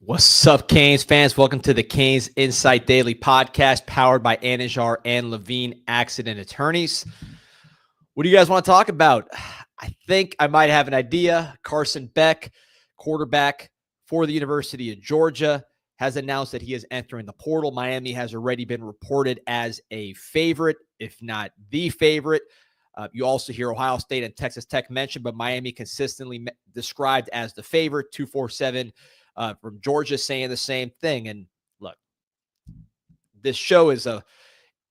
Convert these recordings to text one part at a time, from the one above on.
What's up, Canes fans? Welcome to the Canes Insight Daily Podcast, powered by Anajar and Levine Accident Attorneys. What do you guys want to talk about? I think I might have an idea. Carson Beck, quarterback for the University of Georgia, has announced that he is entering the portal. Miami has already been reported as a favorite, if not the favorite. You also hear Ohio State and Texas Tech mentioned, but Miami consistently described as the favorite. 247 from Georgia saying the same thing. And look, this show is the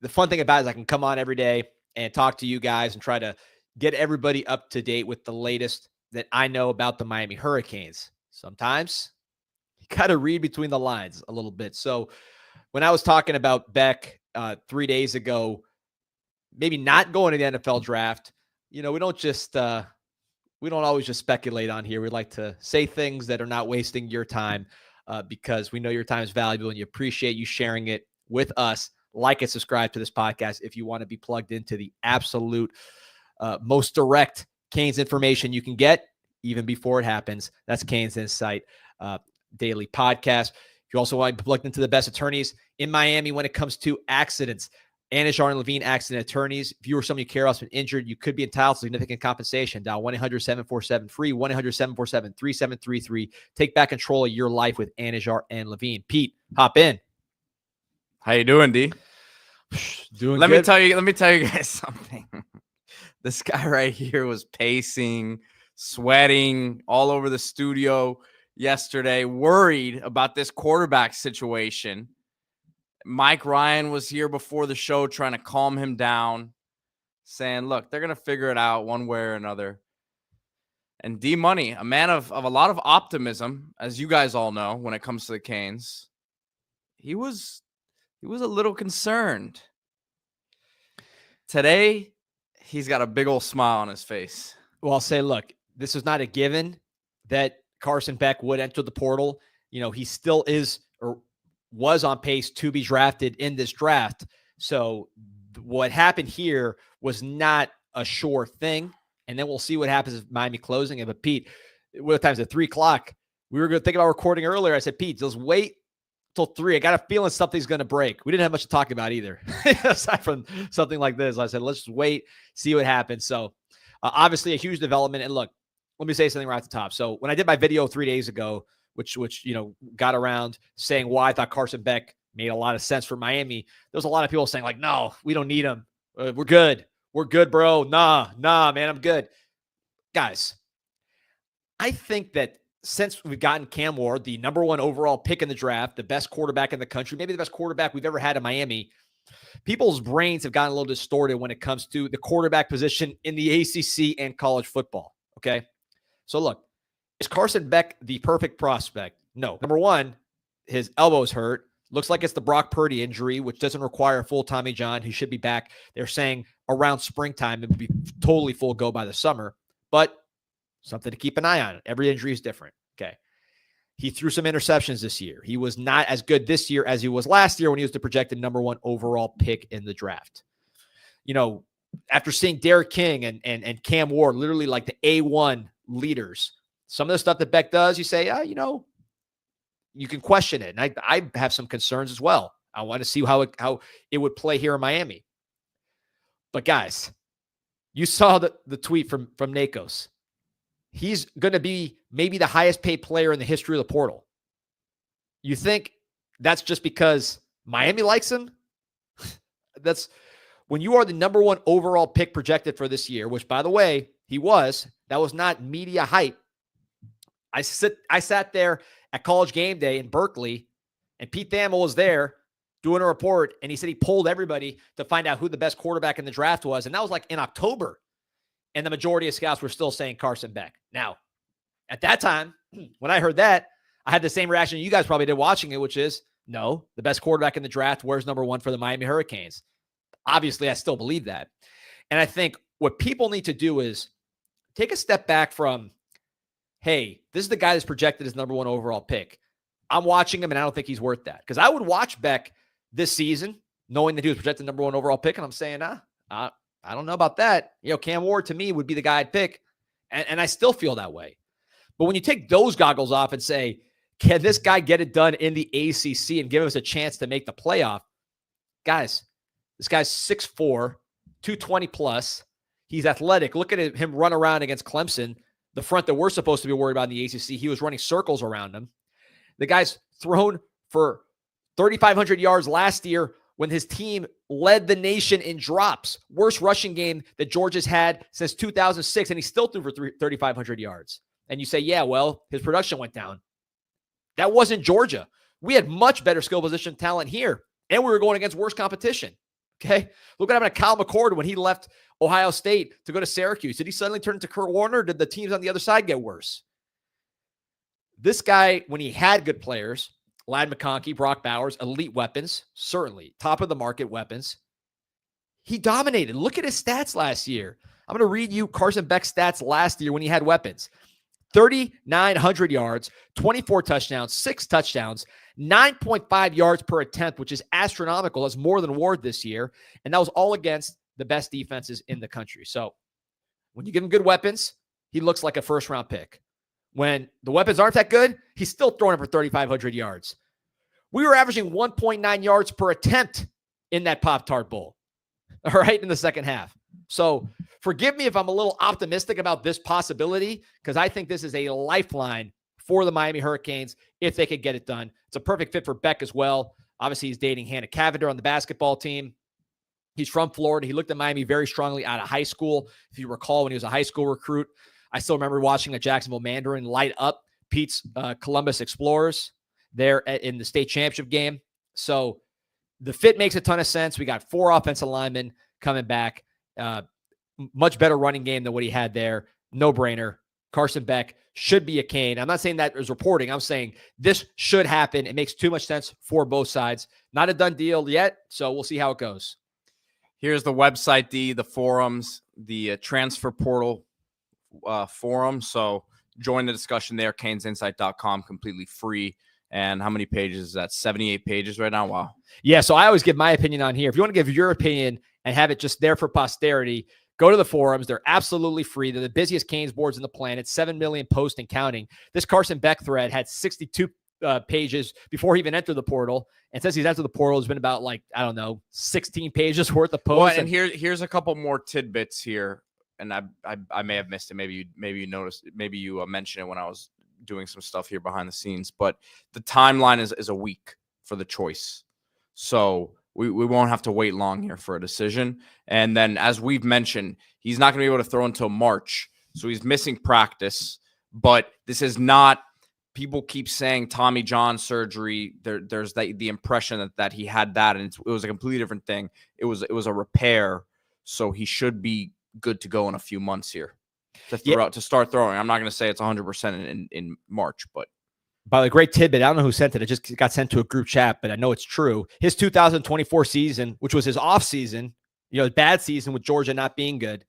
fun thing about it is I can come on every day and talk to you guys and try to get everybody up to date with the latest that I know about the Miami Hurricanes. Sometimes you got to read between the lines a little bit. So when I was talking about Beck 3 days ago, maybe not going to the NFL draft, we don't always just speculate on here. We like to say things that are not wasting your time because we know your time is valuable and you appreciate you sharing it with us. Like and subscribe to this podcast if you want to be plugged into the absolute most direct Canes information you can get even before it happens. That's Canes Insight Daily Podcast. If you also want to be plugged into the best attorneys in Miami when it comes to accidents, Anajar and Levine Accident Attorneys. If you or someone you care about has been injured, you could be entitled to significant compensation. Dial 1-800-747-FREE, 1-800-747-3733. Take back control of your life with Anajar and Levine. Pete, hop in. How you doing, D? Doing Let good. me tell you guys something. This guy right here was pacing, sweating all over the studio yesterday, worried about this quarterback situation. Mike Ryan was here before the show trying to calm him down, saying, look, they're going to figure it out one way or another. And D Money, a man of a lot of optimism, as you guys all know, when it comes to the Canes, he was a little concerned. Today, he's got a big old smile on his face. Well, I'll say, look, this is not a given that Carson Beck would enter the portal. He still is or was on pace to be drafted in this draft. So what happened here was not a sure thing. And then we'll see what happens if Miami closing it. But Pete, what time is it? 3:00. We were going to think about recording earlier. I said, Pete, just wait till 3. I got a feeling something's going to break. We didn't have much to talk about either. Aside from something like this, I said, let's just wait, see what happens. So obviously a huge development. And look, let me say something right at the top. So when I did my video 3 days ago, which got around saying why I thought Carson Beck made a lot of sense for Miami, there was a lot of people saying like, no, we don't need him. We're good. We're good, bro. Nah, man, I'm good. Guys, I think that since we've gotten Cam Ward, the number 1 overall pick in the draft, the best quarterback in the country, maybe the best quarterback we've ever had in Miami, people's brains have gotten a little distorted when it comes to the quarterback position in the ACC and college football. Okay. So look, is Carson Beck the perfect prospect? No. Number 1, his elbow's hurt. Looks like it's the Brock Purdy injury, which doesn't require full Tommy John. He should be back. They're saying around springtime. It would be totally full go by the summer, but something to keep an eye on. Every injury is different. Okay. He threw some interceptions this year. He was not as good this year as he was last year when he was the projected number 1 overall pick in the draft. After seeing Derek King and Cam Ward, literally like the A1 leaders, some of the stuff that Beck does, you say, you can question it. And I have some concerns as well. I want to see how it would play here in Miami. But guys, you saw the tweet from Nakos. He's going to be maybe the highest paid player in the history of the portal. You think that's just because Miami likes him? That's when you are the number 1 overall pick projected for this year, which by the way, that was not media hype. I sat there at College Game Day in Berkeley, and Pete Thamel was there doing a report, and he said he polled everybody to find out who the best quarterback in the draft was, and that was like in October, and the majority of scouts were still saying Carson Beck. Now, at that time, when I heard that, I had the same reaction you guys probably did watching it, which is, no, the best quarterback in the draft, where's number 1 for the Miami Hurricanes? Obviously, I still believe that. And I think what people need to do is take a step back from, hey, this is the guy that's projected as number 1 overall pick. I'm watching him, and I don't think he's worth that. Because I would watch Beck this season, knowing that he was projected number 1 overall pick, and I'm saying, I don't know about that. Cam Ward, to me, would be the guy I'd pick, and I still feel that way. But when you take those goggles off and say, Can this guy get it done in the ACC and give us a chance to make the playoff? Guys, this guy's 6'4", 220 plus. He's athletic. Look at him run around against Clemson, the front that we're supposed to be worried about in the ACC. He was running circles around him. The guy's thrown for 3,500 yards last year when his team led the nation in drops. Worst rushing game that Georgia's had since 2006, and he still threw for 3,500 yards. And you say, yeah, well, his production went down. That wasn't Georgia. We had much better skill position talent here, and we were going against worse competition. Okay? Look what happened to Kyle McCord when he left Ohio State to go to Syracuse. Did he suddenly turn into Kurt Warner, or did the teams on the other side get worse? This guy, when he had good players, Ladd McConkey, Brock Bowers, elite weapons, certainly top of the market weapons, he dominated. Look at his stats last year. I'm going to read you Carson Beck's stats last year when he had weapons. 3,900 yards, 24 touchdowns, 6 touchdowns, 9.5 yards per attempt, which is astronomical. That's more than Ward this year. And that was all against the best defenses in the country. So when you give him good weapons, he looks like a first-round pick. When the weapons aren't that good, he's still throwing it for 3,500 yards. We were averaging 1.9 yards per attempt in that Pop-Tart Bowl, all right, in the second half. So forgive me if I'm a little optimistic about this possibility, because I think this is a lifeline for the Miami Hurricanes if they could get it done. It's a perfect fit for Beck as well. Obviously, he's dating Hannah Cavender on the basketball team. He's from Florida. He looked at Miami very strongly out of high school. If you recall, when he was a high school recruit, I still remember watching a Jacksonville Mandarin light up Pete's Columbus Explorers there in the state championship game. So the fit makes a ton of sense. We got 4 offensive linemen coming back. Much better running game than what he had there. No brainer. Carson Beck should be a Cane. I'm not saying that as reporting. I'm saying this should happen. It makes too much sense for both sides. Not a done deal yet, so we'll see how it goes. Here's the website, the forums, the transfer portal forum. So join the discussion there, canesinsight.com, completely free. And how many pages is that? 78 pages right now? Wow. Yeah, so I always give my opinion on here. If you want to give your opinion and have it just there for posterity, go to the forums. They're absolutely free. They're the busiest Canes boards in the planet, 7 million posts and counting. This Carson Beck thread had 62 pages before he even entered the portal. And since he's entered the portal, it's been about 16 pages worth of posts. Well, and here's a couple more tidbits here. And I may have missed it. Maybe you noticed. Maybe you mentioned it when I was doing some stuff here behind the scenes. But the timeline is a week for the choice, so we won't have to wait long here for a decision. And then, as we've mentioned, he's not going to be able to throw until March, so he's missing practice. But this is not. People keep saying Tommy John surgery. There's the impression that he had that, and it was a completely different thing. It was a repair, so he should be good to go in a few months here to start throwing. I'm not going to say it's 100% in March, but by the great tidbit, I don't know who sent it. It just got sent to a group chat, but I know it's true. His 2024 season, which was his off season, bad season with Georgia not being good,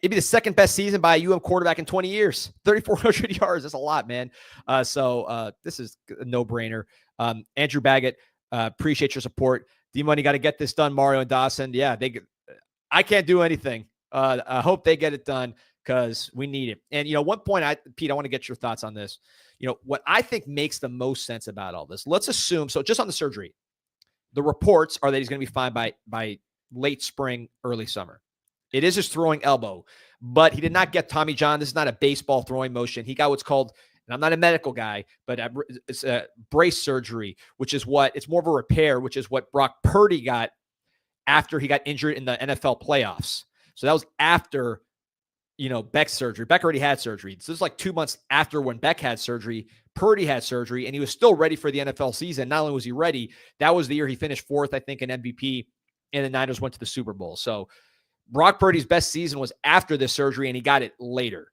it'd be the second best season by a quarterback in 20 years. 3,400 yards. That's a lot, man. So this is a no-brainer. Andrew Baggett, appreciate your support. D-Money got to get this done, Mario and Dawson. Yeah, I can't do anything. I hope they get it done because we need it. And, one point, Pete, I want to get your thoughts on this. What I think makes the most sense about all this, let's assume, so just on the surgery, the reports are that he's going to be fine by late spring, early summer. It is his throwing elbow, but he did not get Tommy John. This is not a baseball throwing motion. He got what's called, and I'm not a medical guy, but it's a brace surgery, which is it's more of a repair, which is what Brock Purdy got after he got injured in the NFL playoffs. So that was after, Beck's surgery. Beck already had surgery. So this is 2 months after when Beck had surgery. Purdy had surgery, and he was still ready for the NFL season. Not only was he ready, that was the year he finished 4th, I think, in MVP, and the Niners went to the Super Bowl. So Brock Purdy's best season was after this surgery, and he got it later.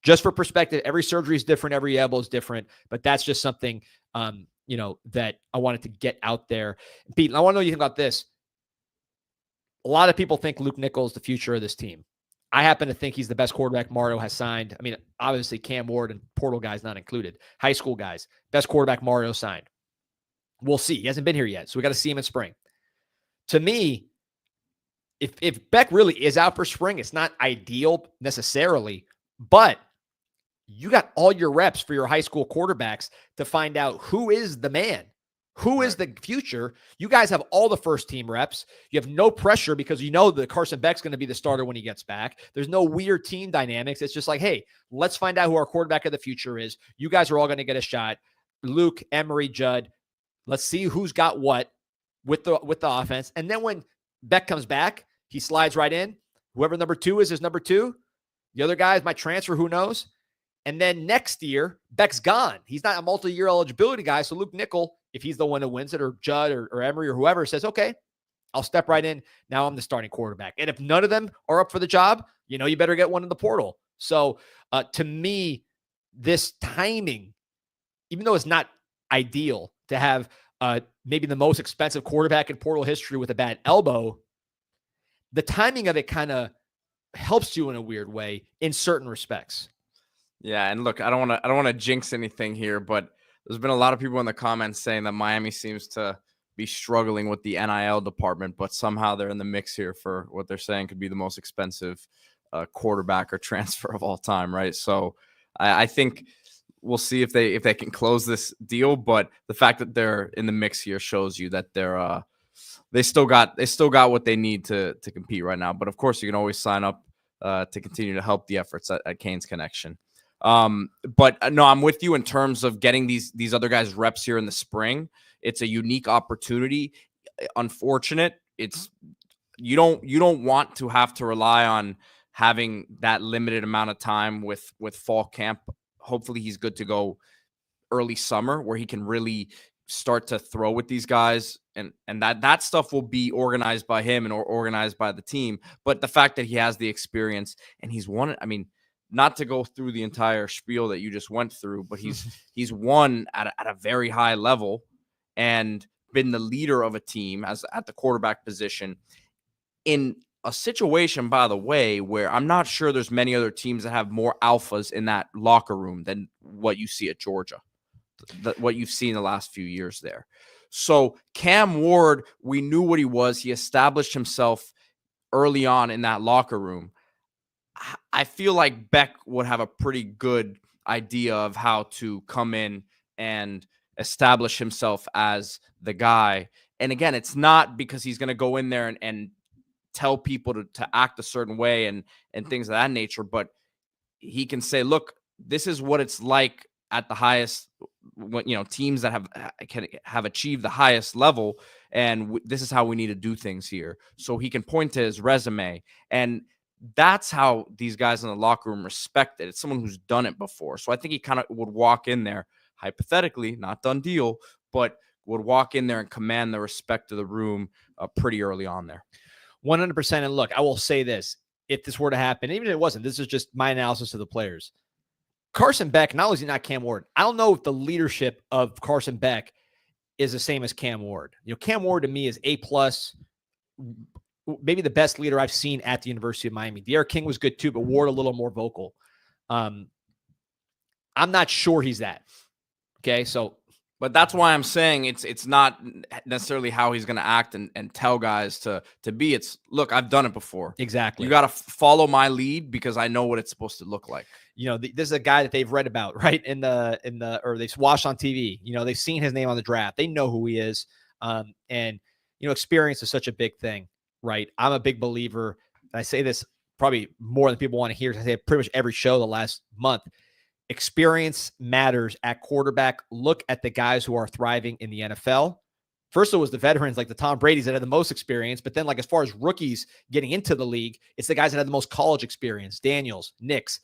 Just for perspective, every surgery is different. Every elbow is different, but that's just something, that I wanted to get out there. Pete, I want to know what you think about this. A lot of people think Luke Nichols is the future of this team. I happen to think he's the best quarterback Mario has signed. I mean, obviously Cam Ward and portal guys not included. High school guys. Best quarterback Mario signed. We'll see. He hasn't been here yet, so we got to see him in spring. To me, if Beck really is out for spring, it's not ideal necessarily, but you got all your reps for your high school quarterbacks to find out who is the man, who is the future. You guys have all the first team reps. You have no pressure because you know that Carson Beck's going to be the starter when he gets back. There's no weird team dynamics. It's just like, hey, let's find out who our quarterback of the future is. You guys are all going to get a shot. Luke, Emery, Judd. Let's see who's got what with the offense. And then when Beck comes back, he slides right in. Whoever number 2 is number 2. The other guys might transfer, who knows? And then next year, Beck's gone. He's not a multi-year eligibility guy. So Luke Nickel, if he's the one who wins it, or Judd or Emery or whoever, says, okay, I'll step right in. Now I'm the starting quarterback. And if none of them are up for the job, you better get one in the portal. So to me, this timing, even though it's not ideal to have maybe the most expensive quarterback in portal history with a bad elbow, the timing of it kind of helps you in a weird way in certain respects. Yeah, and look, I don't want to jinx anything here, but there's been a lot of people in the comments saying that Miami seems to be struggling with the NIL department, but somehow they're in the mix here for what they're saying could be the most expensive quarterback or transfer of all time, right? So I think we'll see if they can close this deal, but the fact that they're in the mix here shows you that they still got what they need to compete right now. But of course, you can always sign up to continue to help the efforts at Canes Connection. But no, I'm with you in terms of getting these other guys reps here in the spring. It's a unique opportunity. Unfortunate. You don't want to have to rely on having that limited amount of time with fall camp. Hopefully he's good to go early summer where he can really start to throw with these guys, and that stuff will be organized by him and or organized by the team. But the fact that he has the experience and he's won it, I mean, not to go through the entire spiel that you just went through, but he's won at a very high level and been the leader of a team at the quarterback position in a situation, by the way, where I'm not sure there's many other teams that have more alphas in that locker room than what you see at Georgia, what you've seen the last few years there. So Cam Ward, we knew what he was. He established himself early on in that locker room. I feel like Beck would have a pretty good idea of how to come in and establish himself as the guy. And again, it's not because he's going to go in there and tell people to act a certain way and things of that nature, but he can say, look, this is what it's like at the highest, teams that have achieved the highest level, and this is how we need to do things here. So he can point to his resume, and that's how these guys in the locker room respect it. It's someone who's done it before. So I think he kind of would walk in there, hypothetically, not done deal, but would walk in there and command the respect of the room pretty early on there. 100%. And look, I will say this. If this were to happen, even if it wasn't, this is just my analysis of the players. Carson Beck, not only is he not Cam Ward, I don't know if the leadership of Carson Beck is the same as Cam Ward. Cam Ward to me is A+, maybe the best leader I've seen at the University of Miami. De'Ara King was good too, but Ward a little more vocal. I'm not sure he's that. Okay, so. But that's why I'm saying it's not necessarily how he's going to act and tell guys to be. It's, look, I've done it before. Exactly. You got to follow my lead because I know what it's supposed to look like. This is a guy that they've read about, right? Or they've watched on TV. They've seen his name on the draft. They know who he is. And experience is such a big thing, right? I'm a big believer. And I say this probably more than people want to hear. I say it pretty much every show the last month. Experience matters at quarterback. Look at the guys who are thriving in the NFL. First, it was the veterans like the Tom Brady's that had the most experience. But then, as far as rookies getting into the league, it's the guys that had the most college experience. Daniels, Nix,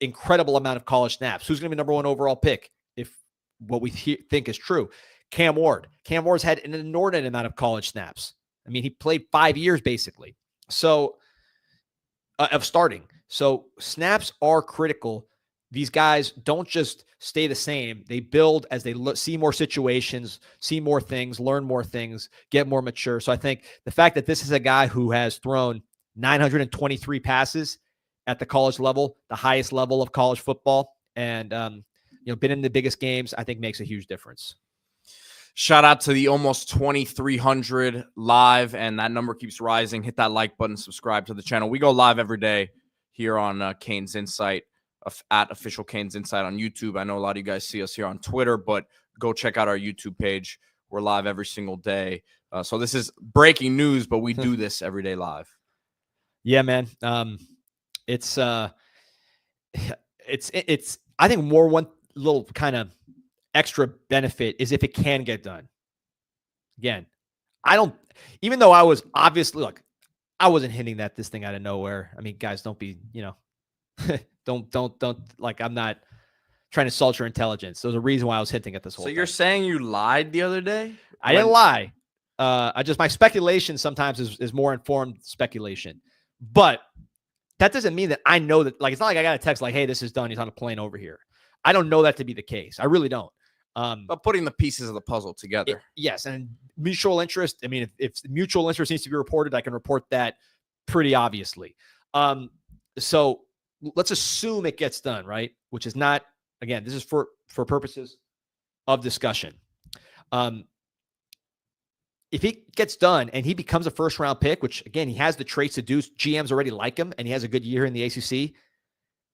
incredible amount of college snaps. Who's going to be number 1 overall pick if what we think is true? Cam Ward. Cam Ward's had an inordinate amount of college snaps. I mean, he played 5 years basically. So of starting. So snaps are critical. These guys don't just stay the same. They build as they see more situations, see more things, learn more things, get more mature. So I think the fact that this is a guy who has thrown 923 passes at the college level, the highest level of college football, and been in the biggest games, I think makes a huge difference. Shout out to the almost 2,300 live, and that number keeps rising. Hit that like button, subscribe to the channel. We go live every day here on Canes Insight. at Official Canes Insight on YouTube. I know a lot of you guys see us here on Twitter, but go check out our YouTube page. We're live every single day. So this is breaking news, but we do this every day live. Yeah, man. It's I think one little kind of extra benefit is if it can get done. Again, even though I was obviously, look, I wasn't hinting that this thing out of nowhere. I mean, guys, don't be, don't like, I'm not trying to insult your intelligence. There's a reason why I was hinting at this whole So thing. you're saying you lied the other day? I didn't lie. My speculation sometimes is more informed speculation, but that doesn't mean that I know that, like, it's not like I got a text like, hey, this is done. He's on a plane over here. I don't know that to be the case. I really don't. But putting the pieces of the puzzle together. Yes. And mutual interest. I mean, if mutual interest needs to be reported, I can report that pretty obviously. So let's assume it gets done, right? Which is not, again, this is for purposes of discussion. If he gets done and he becomes a first round pick, which again, he has the traits to do, GMs already like him and he has a good year in the ACC.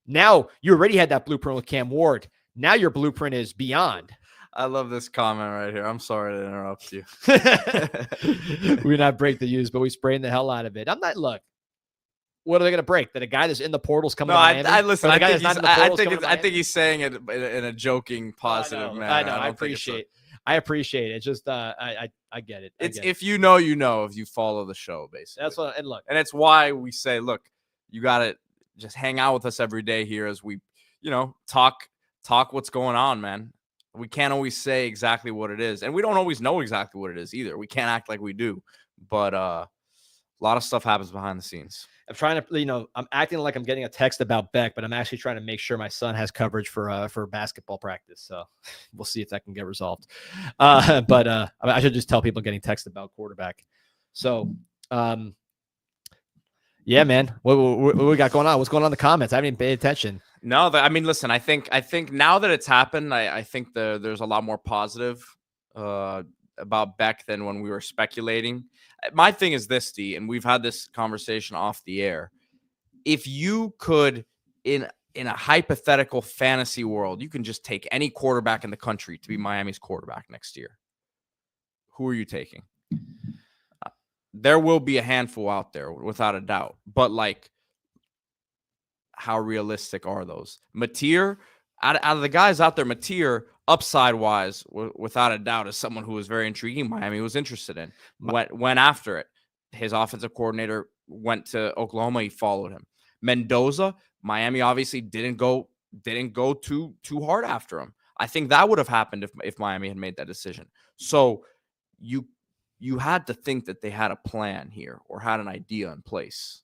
Now you already had that blueprint with Cam Ward. Now your blueprint is beyond. I love this comment right here. I'm sorry to interrupt you. We not break the use, but we spraying the hell out of it. Look, what are they going to break? That a guy that's in the portal's coming to Miami? I listen. I think he's saying it in a joking, positive manner. I know. I appreciate it. It's just, I get it. If you know, if you follow the show, basically. That's what, and look. And it's why we say, look, you got to just hang out with us every day here as we, talk what's going on, man. We can't always say exactly what it is. And we don't always know exactly what it is either. We can't act like we do. But a lot of stuff happens behind the scenes. I'm trying to, I'm acting like I'm getting a text about Beck, but I'm actually trying to make sure my son has coverage for basketball practice. So we'll see if that can get resolved. But I should just tell people getting text about quarterback. So, yeah, man, what we got going on? What's going on in the comments? I haven't even paid attention. No, listen, I think now that it's happened, I think there's a lot more positive about Beck than when we were speculating. My thing is this, D, and we've had this conversation off the air. If you could, in a hypothetical fantasy world, you can just take any quarterback in the country to be Miami's quarterback next year. Who are you taking? There will be a handful out there, without a doubt. But, like, how realistic are those? Mateer, out of the guys out there, Mateer, upside-wise, without a doubt, is someone who was very intriguing. Miami was interested in. Went after it. His offensive coordinator went to Oklahoma. He followed him. Mendoza, Miami obviously didn't go too hard after him. I think that would have happened if Miami had made that decision. So you had to think that they had a plan here or had an idea in place.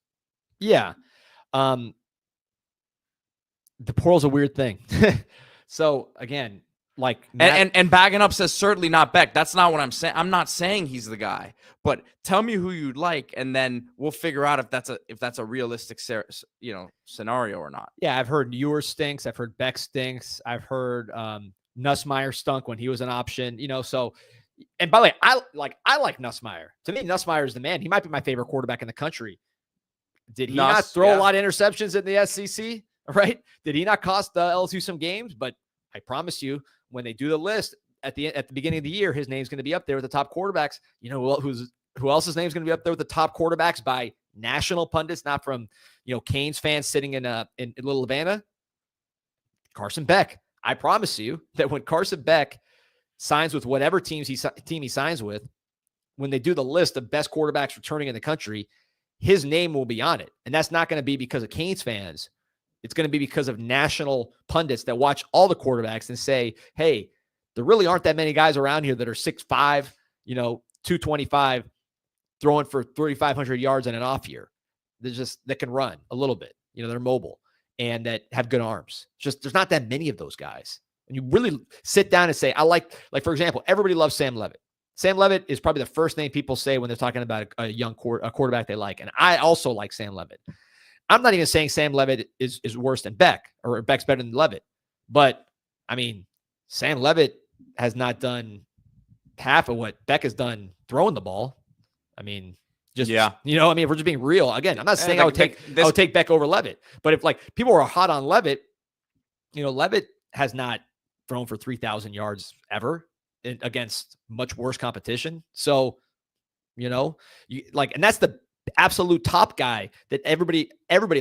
Yeah. The portal's a weird thing. So again, like and bagging up says certainly not Beck. That's not what I'm saying. I'm not saying he's the guy, but tell me who you'd like, and then we'll figure out if that's a realistic scenario or not. Yeah, I've heard Ewer stinks. I've heard Beck stinks. I've heard Nussmeier stunk when he was an option. So, and by the way, I like Nussmeier. To me, Nussmeier is the man. He might be my favorite quarterback in the country. Did he not throw a lot of interceptions in the SEC? Right? Did he not cost LSU some games? But I promise you, when they do the list at the beginning of the year, his name's going to be up there with the top quarterbacks. Who else's name's going to be up there with the top quarterbacks by national pundits, not from Canes fans sitting in Little Havana? Carson Beck. I promise you that when Carson Beck signs with whatever team he signs with, when they do the list of best quarterbacks returning in the country, his name will be on it. And that's not going to be because of Canes fans. It's going to be because of national pundits that watch all the quarterbacks and say, hey, there really aren't that many guys around here that are 6'5", 225, throwing for 3,500 yards in an off year. That can run a little bit. They're mobile and that have good arms. There's not that many of those guys. And you really sit down and say, I like, for example, everybody loves Sam Levitt. Sam Levitt is probably the first name people say when they're talking about a young quarterback they like. And I also like Sam Levitt. I'm not even saying Sam Levitt is worse than Beck or Beck's better than Levitt. But, I mean, Sam Levitt has not done half of what Beck has done throwing the ball. I mean, if we're just being real. Again, I'm not saying I would take Beck over Levitt. But if, like, people are hot on Levitt, Levitt has not thrown for 3,000 yards ever against much worse competition. So, and that's the absolute top guy that everybody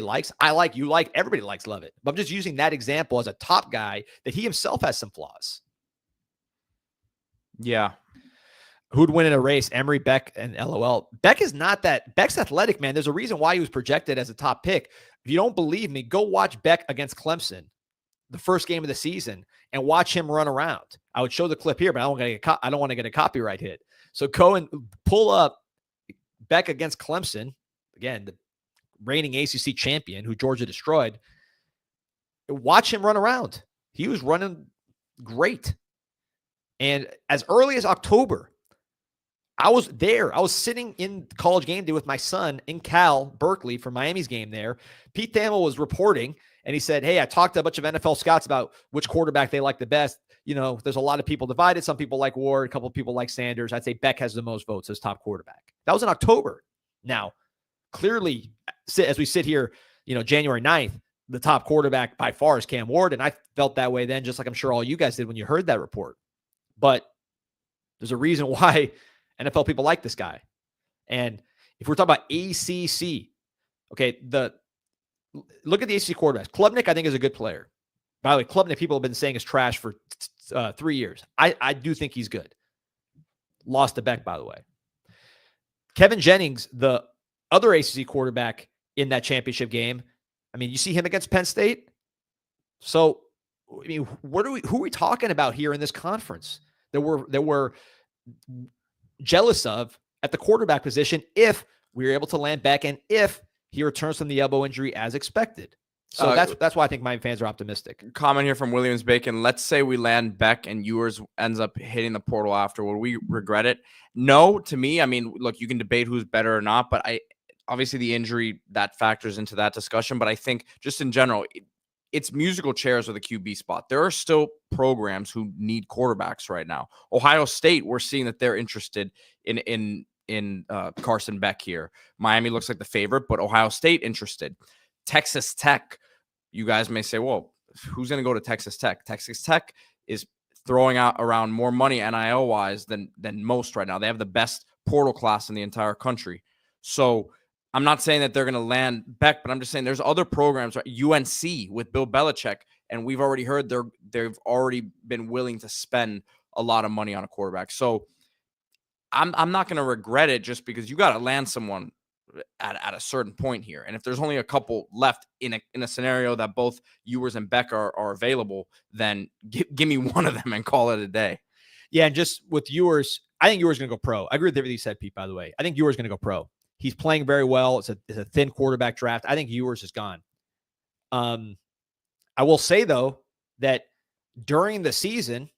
likes. I like, you like, everybody likes Levitt. But I'm just using that example as a top guy that he himself has some flaws. Yeah. Who'd win in a race? Emery, Beck, and LOL. Beck is not that. Beck's athletic, man. There's a reason why he was projected as a top pick. If you don't believe me, go watch Beck against Clemson, the first game of the season, and watch him run around. I would show the clip here, but I don't want to get a copyright hit. So go and pull up Beck against Clemson, again, the reigning ACC champion who Georgia destroyed. Watch him run around. He was running great. And as early as October, I was there. I was sitting in College Game Day with my son in Berkeley for Miami's game there. Pete Thamel was reporting, and he said, hey, I talked to a bunch of NFL scouts about which quarterback they like the best. There's a lot of people divided. Some people like Ward. A couple of people like Sanders. I'd say Beck has the most votes as top quarterback. That was in October. Now, clearly, as we sit here, January 9th, the top quarterback by far is Cam Ward, and I felt that way then, just like I'm sure all you guys did when you heard that report. But there's a reason why NFL people like this guy. And if we're talking about ACC, okay, look at the ACC quarterbacks. Klubnik, I think, is a good player. By the way, Klubnik, people have been saying is trash for 3 years. I do think he's good. Lost to Beck, by the way. Kevin Jennings, the other ACC quarterback in that championship game, you see him against Penn State. So, who are we talking about here in this conference that we're jealous of at the quarterback position if we were able to land Beck and if he returns from the elbow injury as expected? So that's why I think my fans are optimistic. Comment here from Williams Bacon. Let's say we land Beck and Ewers ends up hitting the portal after. Will we regret it? No, to me. Look, you can debate who's better or not, but obviously the injury that factors into that discussion. But I think just in general, it's musical chairs with a QB spot. There are still programs who need quarterbacks right now. Ohio State, we're seeing that they're interested in Carson Beck here. Miami looks like the favorite, but Ohio State interested. Texas Tech, you guys may say, well, who's going to go to Texas Tech? Texas Tech is throwing out around more money NIL-wise than most right now. They have the best portal class in the entire country. So I'm not saying that they're going to land Beck, but I'm just saying there's other programs, right? UNC with Bill Belichick, and we've already heard they've already been willing to spend a lot of money on a quarterback. So I'm not going to regret it just because you got to land someone at a certain point here. And if there's only a couple left in a scenario that both Ewers and Beck are available, then give me one of them and call it a day. Yeah, and just with Ewers, I think Ewers is going to go pro. I agree with everything you said, Pete, by the way. I think Ewers is going to go pro. He's playing very well. It's a thin quarterback draft. I think Ewers is gone. I will say, though, that during the season,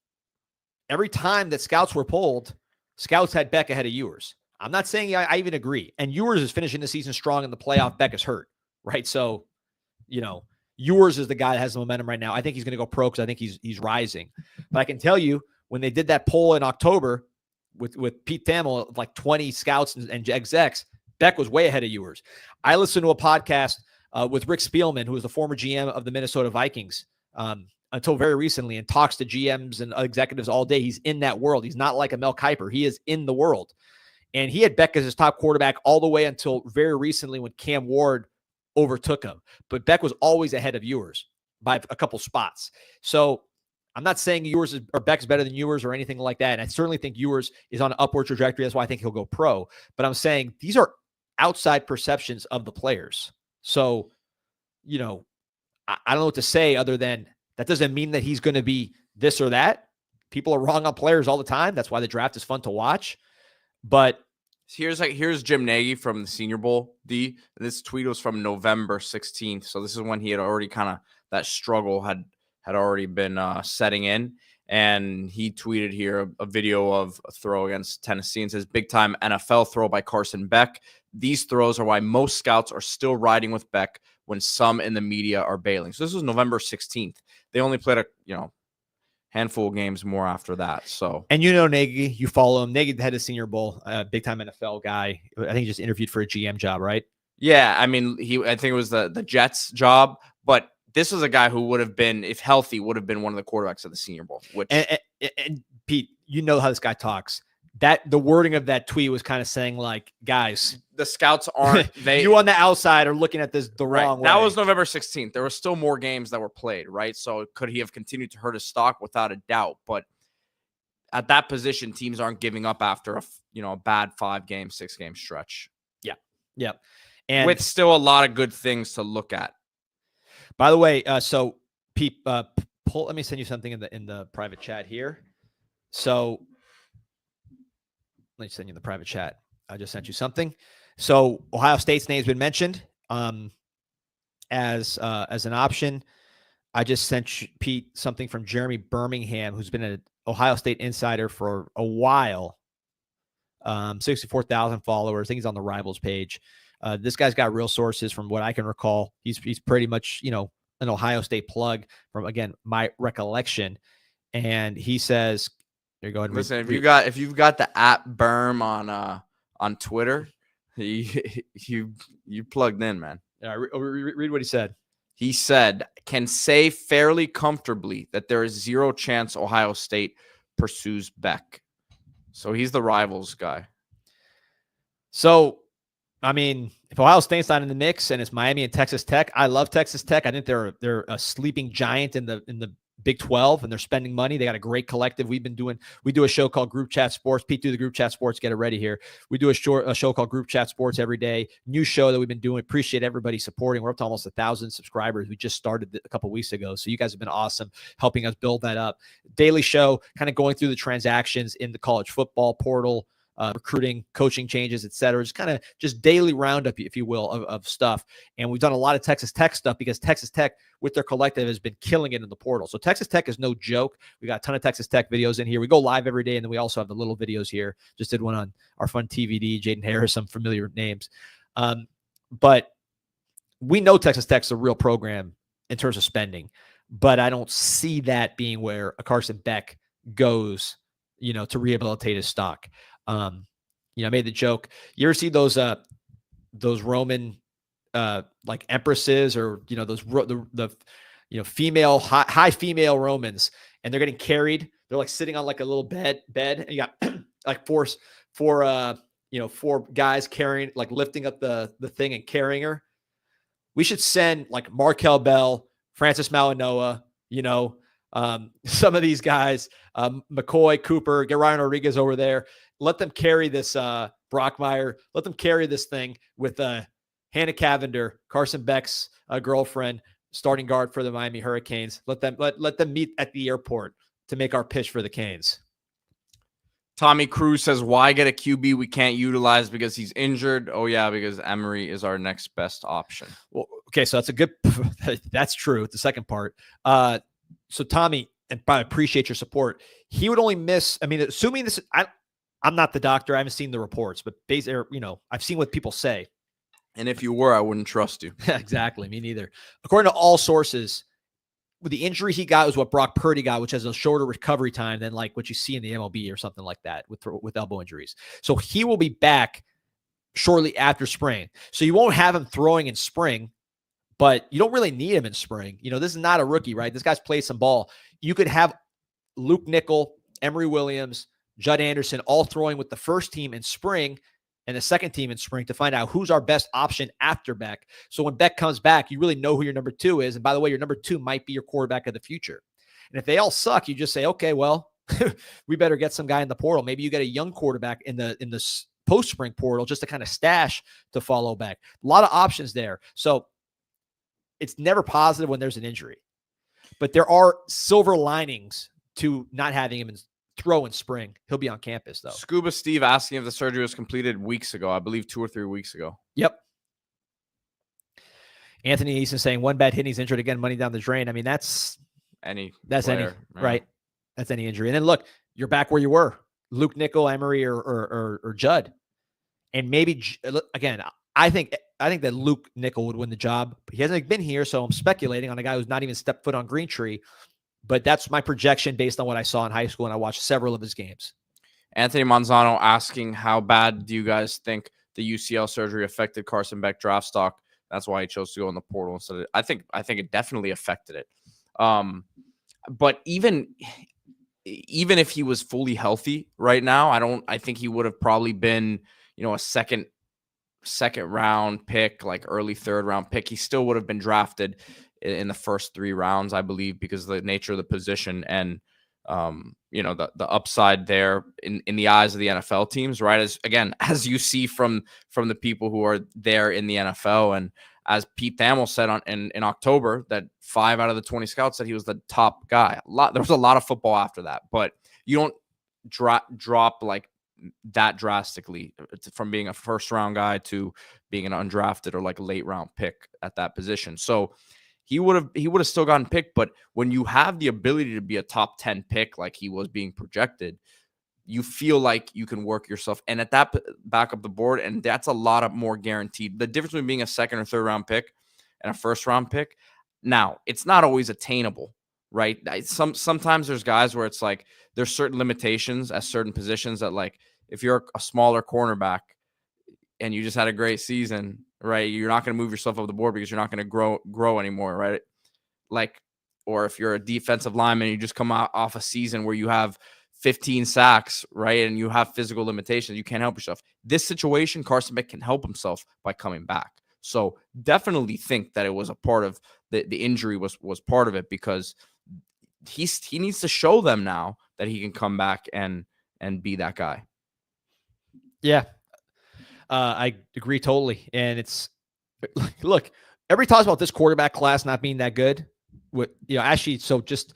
every time that scouts were polled, scouts had Beck ahead of Ewers. I'm not saying I even agree. And Ewers is finishing the season strong in the playoff. Beck is hurt, right? So, Ewers is the guy that has the momentum right now. I think he's going to go pro because I think he's rising. But I can tell you, when they did that poll in October with Pete Thamel, like 20 scouts and execs, Beck was way ahead of Ewers. I listened to a podcast with Rick Spielman, who was the former GM of the Minnesota Vikings until very recently, and talks to GMs and executives all day. He's in that world. He's not like a Mel Kiper. He is in the world. And he had Beck as his top quarterback all the way until very recently when Cam Ward overtook him. But Beck was always ahead of Ewers by a couple spots. So I'm not saying Ewers or Beck's better than Ewers or anything like that. And I certainly think Ewers is on an upward trajectory. That's why I think he'll go pro. But I'm saying these are outside perceptions of the players. So, I don't know what to say other than that doesn't mean that he's going to be this or that. People are wrong on players all the time. That's why the draft is fun to watch. But here's Jim Nagy from the Senior Bowl. This tweet was from November 16th. So this is when he had already that struggle had already been setting in. And he tweeted here a video of a throw against Tennessee and says, big time NFL throw by Carson Beck. These throws are why most scouts are still riding with Beck when some in the media are bailing. So this was November 16th. They only played a handful of games more after that. So, and Nagy, you follow him. Nagy had a Senior Bowl, big time NFL guy. I think he just interviewed for a GM job, right? Yeah, I think it was the Jets job, but this was a guy who would have been, if healthy, would have been one of the quarterbacks of the Senior Bowl. Which and Pete, you know how this guy talks. That the wording of that tweet was kind of saying like, guys, the scouts aren't you on the outside are looking at this the wrong way. That was November 16th. There were still more games that were played, right? So could he have continued to hurt his stock? Without a doubt. But at that position, teams aren't giving up after a bad 5-game, 6-game stretch. Yeah. And with still a lot of good things to look at. By the way, so Pete, let me send you something in the private chat here. So let me send you the private chat. I just sent you something. So Ohio State's name's been mentioned as an option. I just sent Pete something from Jeremy Birmingham, who's been an Ohio State insider for a while. 64,000 followers. I think he's on the Rivals page. This guy's got real sources from what I can recall. He's pretty much, an Ohio State plug from, again, my recollection. And he says, here, go ahead and listen, if you've got the @Berm on Twitter, you plugged in, man. Yeah, read what he said. He said, can say fairly comfortably that there is 0 chance Ohio State pursues Beck. So he's the Rivals guy. So, I mean, if Ohio State's not in the mix and it's Miami and Texas Tech, I love Texas Tech. I think they're a sleeping giant in the Big 12, and they're spending money. They got a great collective. We do a show called Group Chat Sports. Pete, do the Group Chat Sports. Get it ready here. We do a show called Group Chat Sports every day. New show that we've been doing. Appreciate everybody supporting. We're up to almost 1,000 subscribers. We just started a couple weeks ago. So you guys have been awesome helping us build that up. Daily show, kind of going through the transactions in the college football portal, recruiting, coaching changes, et cetera. Just kind of daily roundup, if you will, of stuff. And we've done a lot of Texas Tech stuff because Texas Tech with their collective has been killing it in the portal. So Texas Tech is no joke. We got a ton of Texas Tech videos in here. We go live every day. And then we also have the little videos here. Just did one on our fun TVD, Jaden Harris, some familiar names. But we know Texas Tech's a real program in terms of spending, but I don't see that being where a Carson Beck goes, to rehabilitate his stock. I made the joke. You ever see those Roman, like empresses or, the female, high female Romans, and they're getting carried. They're like sitting on like a little bed and you got like four guys carrying, like lifting up the thing and carrying her. We should send like Markel Bell, Francis Malinois, some of these guys, McCoy, Cooper, get Ryan Rodriguez over there. Let them carry this Brockmeyer. Let them carry this thing with Hannah Cavender, Carson Beck's girlfriend, starting guard for the Miami Hurricanes. Let them meet at the airport to make our pitch for the Canes. Tommy Cruz says, why get a QB we can't utilize because he's injured? Oh, yeah, because Emery is our next best option. Well, okay, so that's true. The second part. So Tommy, and I appreciate your support. He would only miss, assuming this, I'm not the doctor. I haven't seen the reports, but basically, I've seen what people say. And if you were, I wouldn't trust you. Exactly. Me neither. According to all sources, with the injury he got was what Brock Purdy got, which has a shorter recovery time than like what you see in the MLB or something like that with elbow injuries. So he will be back shortly after spring. So you won't have him throwing in spring, but you don't really need him in spring. This is not a rookie, right? This guy's played some ball. You could have Luke Nickel, Emory Williams, Judd Anderson all throwing with the first team in spring and the second team in spring to find out who's our best option after Beck. So when Beck comes back, you really know who your number 2 is. And by the way, your number 2 might be your quarterback of the future. And if they all suck, you just say, okay, well, we better get some guy in the portal. Maybe you get a young quarterback in the post-spring portal just to kind of stash to follow back. A lot of options there. So it's never positive when there's an injury. But there are silver linings to not having him throw in spring. He'll be on campus, though. Scuba Steve asking if the surgery was completed weeks ago. I believe 2 or 3 weeks ago. Yep. Anthony Easton saying one bad hit and he's injured again, money down the drain. That's any player, right? That's any injury. And then look, you're back where you were. Luke Nickel, Emery, or Judd. And maybe, again, I think that Luke Nickel would win the job. But he hasn't been here, so I'm speculating on a guy who's not even stepped foot on Green Tree. But that's my projection based on what I saw in high school, and I watched several of his games. Anthony Manzano asking, how bad do you guys think the UCL surgery affected Carson Beck draft stock? That's why he chose to go in the portal instead of, I think it definitely affected it. But even if he was fully healthy right now, I think he would have probably been, a second round pick, like early third round pick. He still would have been drafted in the first 3 rounds, I believe, because of the nature of the position and the upside there in the eyes of the NFL teams, right? As you see from the people who are there in the NFL, and as Pete Thamel said in October, that 5 out of the 20 scouts said he was the top guy. There was a lot of football after that, but you don't drop like that drastically from being a first round guy to being an undrafted or like a late round pick at that position. So he would have still gotten picked. But when you have the ability to be a top 10 pick, like he was being projected, you feel like you can work yourself. And at that back up the board, and that's a lot of more guaranteed. The difference between being a second or third round pick and a first round pick. Now, it's not always attainable, right? Sometimes there's guys where it's like there's certain limitations at certain positions that, like, if you're a smaller cornerback and you just had a great season, right, you're not going to move yourself up the board because you're not going to grow anymore, right? Like, or if you're a defensive lineman, you just come off a season where you have 15 sacks, right, and you have physical limitations, you can't help yourself. This situation, Carson Beck can help himself by coming back. So definitely think that it was a part of the injury was part of it, because he needs to show them now that he can come back and be that guy. Yeah, I agree totally. And it's, look, everybody talks about this quarterback class not being that good. Actually, so just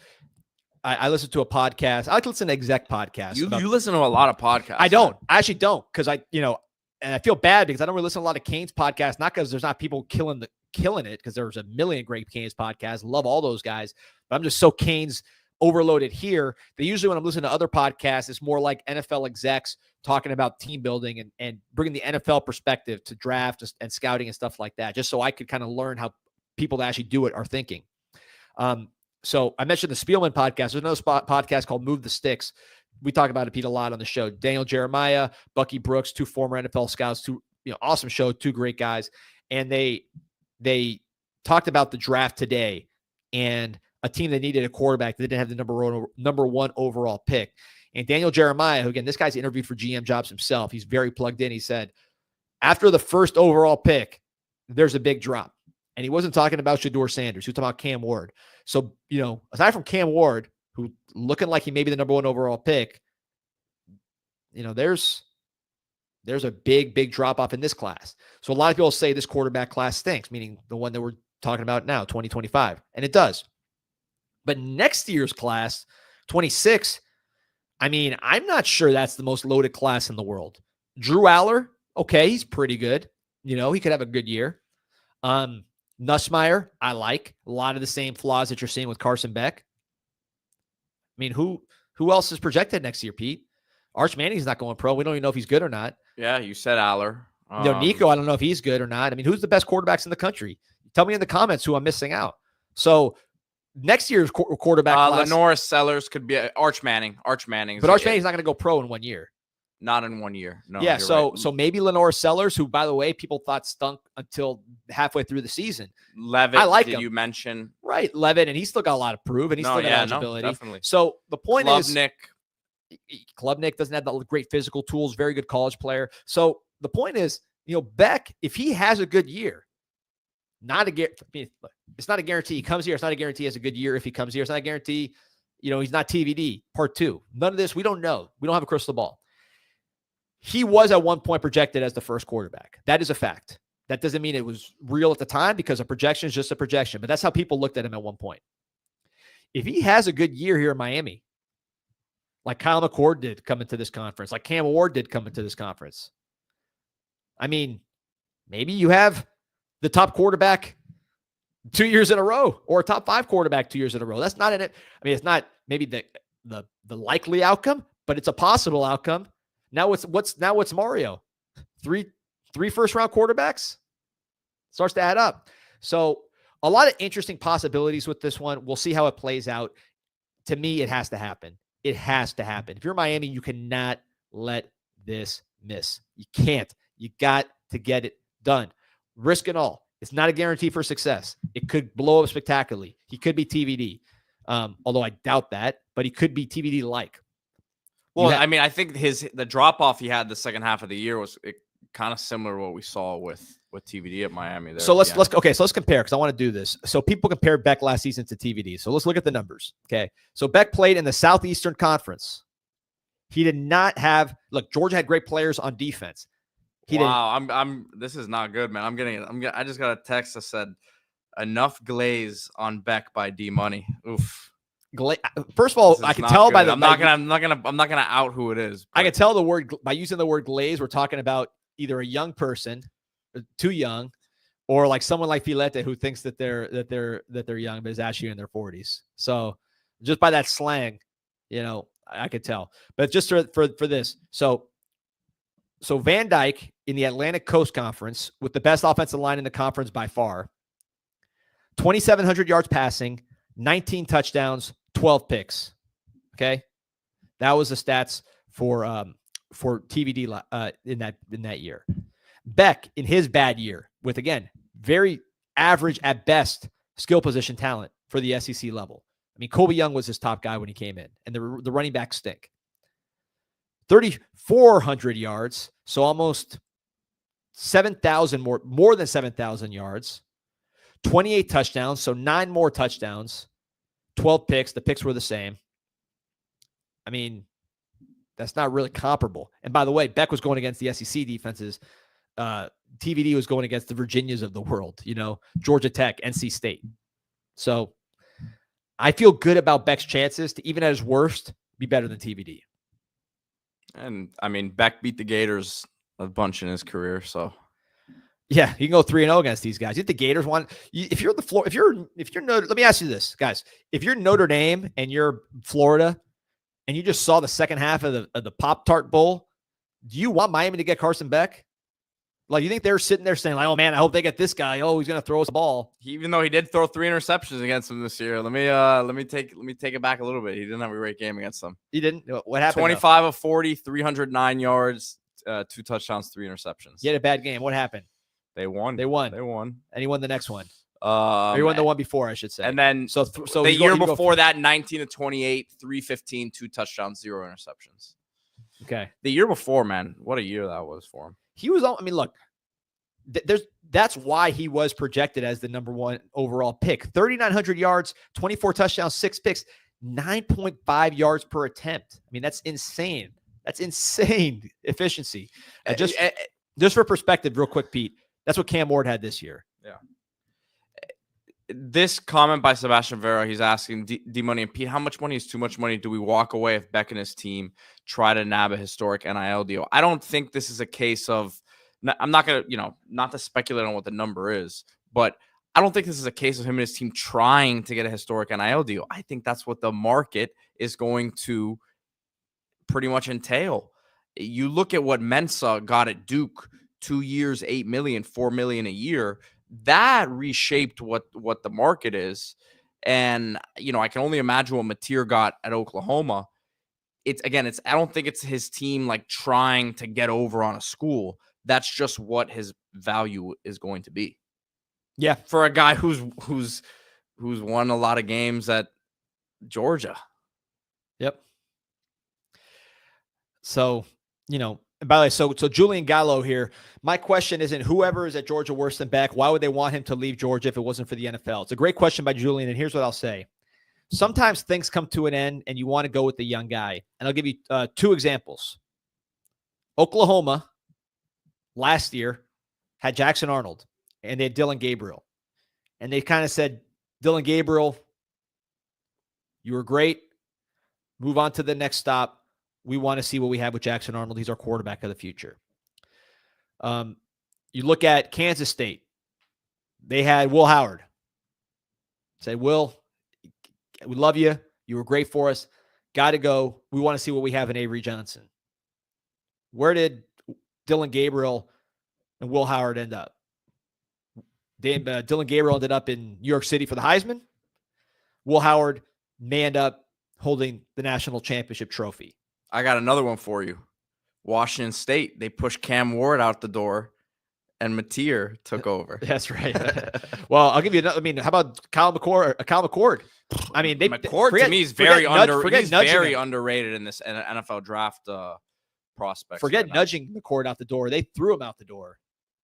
I listen to a podcast. I like to listen to exec podcasts. You listen to a lot of podcasts. I don't. I actually don't, because and I feel bad because I don't really listen to a lot of Canes podcasts, not because there's not people killing it, because there's a million great Canes podcasts. Love all those guys. But I'm just so Canes overloaded here that usually when I'm listening to other podcasts, it's more like NFL execs talking about team building and bringing the NFL perspective to draft and scouting and stuff like that, just so I could kind of learn how people that actually do it are thinking. So I mentioned the Spielman podcast. There's another podcast called Move the Sticks. We talk about it, Pete, a lot on the show. Daniel Jeremiah, Bucky Brooks, 2 former NFL scouts, awesome show, 2 great guys. And they talked about the draft today and a team that needed a quarterback that didn't have the number 1 overall pick. And Daniel Jeremiah, who, again, this guy's interviewed for GM jobs himself. He's very plugged in. He said, after the first overall pick, there's a big drop. And he wasn't talking about Shedeur Sanders. He was talking about Cam Ward. So, aside from Cam Ward, who looking like he may be the number 1 overall pick, there's a big drop off in this class. So a lot of people say this quarterback class stinks, meaning the one that we're talking about now, 2025. And it does. But next year's class, 26, I'm not sure that's the most loaded class in the world. Drew Aller, okay, he's pretty good. He could have a good year. Nussmeier, I like. A lot of the same flaws that you're seeing with Carson Beck. Who else is projected next year, Pete? Arch Manning's not going pro. We don't even know if he's good or not. Yeah, you said Aller. Nico, I don't know if he's good or not. Who's the best quarterbacks in the country? Tell me in the comments who I'm missing out. So next year's quarterback class, Lenore Sellers could be Arch Manning. Arch Manning's not going to go pro in 1 year. Not in 1 year. No. Yeah. So right. So maybe Lenore Sellers, who, by the way, people thought stunk until halfway through the season. Levitt, I like him. You mention right, Levitt, and he's still got a lot to prove, and he's still got eligibility. Definitely. So the point is, Klubnik doesn't have the great physical tools. Very good college player. So the point is, Beck, if he has a good year, it's not a guarantee he comes here. It's not a guarantee he has a good year if he comes here. It's not a guarantee, he's not TVD part 2. None of this. We don't know. We don't have a crystal ball. He was at one point projected as the first quarterback. That is a fact. That doesn't mean it was real at the time, because a projection is just a projection. But that's how people looked at him at one point. If he has a good year here in Miami, like Kyle McCord did come into this conference, like Cam Ward did come into this conference, maybe you have the top quarterback 2 years in a row, or a top 5 quarterback 2 years in a row. That's not in it. It's not maybe the likely outcome, but it's a possible outcome. Now what's Mario? Three first-round quarterbacks? Starts to add up. So a lot of interesting possibilities with this one. We'll see how it plays out. To me, it has to happen. It has to happen. If you're Miami, you cannot let this miss. You can't. You got to get it done. Risk and all. It's not a guarantee for success. It could blow up spectacularly. He could be TBD, although I doubt that, but he could be TBD-like. Well, I mean, I think the drop-off he had the second half of the year was kind of similar to what we saw with TBD at Miami there. So let's compare, because I want to do this. So people compare Beck last season to TBD. So let's look at the numbers. Okay. So Beck played in the Southeastern Conference. He did not have Georgia had great players on defense. This is not good, man. I just got a text that said enough glaze on Beck by D Money. Oof. First of all, I can tell by the. I'm not gonna out who it is. I can tell the word by using the word glaze. We're talking about either a young person, too young, or like someone like Filete who thinks that they're young but is actually in their 40s. So just by that slang, I could tell. But just for this, so Van Dyke in the Atlantic Coast Conference with the best offensive line in the conference by far, 2,700 yards passing, 19 touchdowns, 12 picks. Okay, that was the stats for TVD in that year. Beck in his bad year with, again, very average at best skill position talent for the SEC level. I mean, Colby Young was his top guy when he came in, and the running back stink. 3,400 yards, so almost 7,000 more than 7,000 yards. 28 touchdowns, so 9 more touchdowns. 12 picks. The picks were the same. I mean, that's not really comparable. And by the way, Beck was going against the SEC defenses. TVD was going against the Virginias of the world, Georgia Tech, NC State. So I feel good about Beck's chances to, even at his worst, be better than TVD. And I mean, Beck beat the Gators a bunch in his career, so yeah, you can go 3-0 against these guys. If the Gators want, if you're the floor, if you're let me ask you this, guys. If you're Notre Dame and you're Florida, and you just saw the second half of the Pop-Tart Bowl, do you want Miami to get Carson Beck? Like, you think they're sitting there saying, like, oh man, I hope they get this guy. Oh, he's gonna throw us the ball. Even though he did throw 3 interceptions against them this year, let me take it back a little bit. He didn't have a great game against them. He didn't. What happened? 25 of 40, 309 yards, 2 touchdowns, 3 interceptions. He had a bad game. What happened? They won. And he won the next one. He won the one before, I should say. And then so the year before that, 19 of 28, 315, 2 touchdowns, 0 interceptions. Okay. The year before, man, what a year that was for him. He was, I mean, look, that's why he was projected as the number 1 overall pick. 3,900 yards, 24 touchdowns, 6 picks, 9.5 yards per attempt. I mean, that's insane. That's insane efficiency. Just for perspective, real quick, Pete, that's what Cam Ward had this year. Yeah. This comment by Sebastian Vera, he's asking D-Money and Pete, how much money is too much money? Do we walk away if Beck and his team try to nab a historic NIL deal? I don't think this is a case of, I'm not going to, not to speculate on what the number is, but I don't think this is a case of him and his team trying to get a historic NIL deal. I think that's what the market is going to pretty much entail. You look at what Mensah got at Duke, 2 years, $8 million, $4 million a year. That reshaped what the market is. And, I can only imagine what Mateer got at Oklahoma. I don't think it's his team like trying to get over on a school. That's just what his value is going to be. Yeah. For a guy who's won a lot of games at Georgia. Yep. So, and by the way, so Julian Gallo here, my question isn't whoever is at Georgia worse than Beck. Why would they want him to leave Georgia if it wasn't for the NFL? It's a great question by Julian, and here's what I'll say. Sometimes things come to an end, and you want to go with the young guy. And I'll give you 2 examples. Oklahoma last year had Jackson Arnold, and they had Dylan Gabriel. And they kind of said, Dylan Gabriel, you were great. Move on to the next stop. We want to see what we have with Jackson Arnold. He's our quarterback of the future. You look at Kansas State. They had Will Howard. Say, Will, we love you. You were great for us. Got to go. We want to see what we have in Avery Johnson. Where did Dylan Gabriel and Will Howard end up? Dylan Gabriel ended up in New York City for the Heisman. Will Howard may end up holding the national championship trophy. I got another one for you. Washington State, they pushed Cam Ward out the door, and Mateer took over. That's right. Well, I'll give you another. I mean, how about Kyle McCord? I mean, McCord to me is very very underrated in this NFL draft prospects. Forget nudging McCord out the door. They threw him out the door.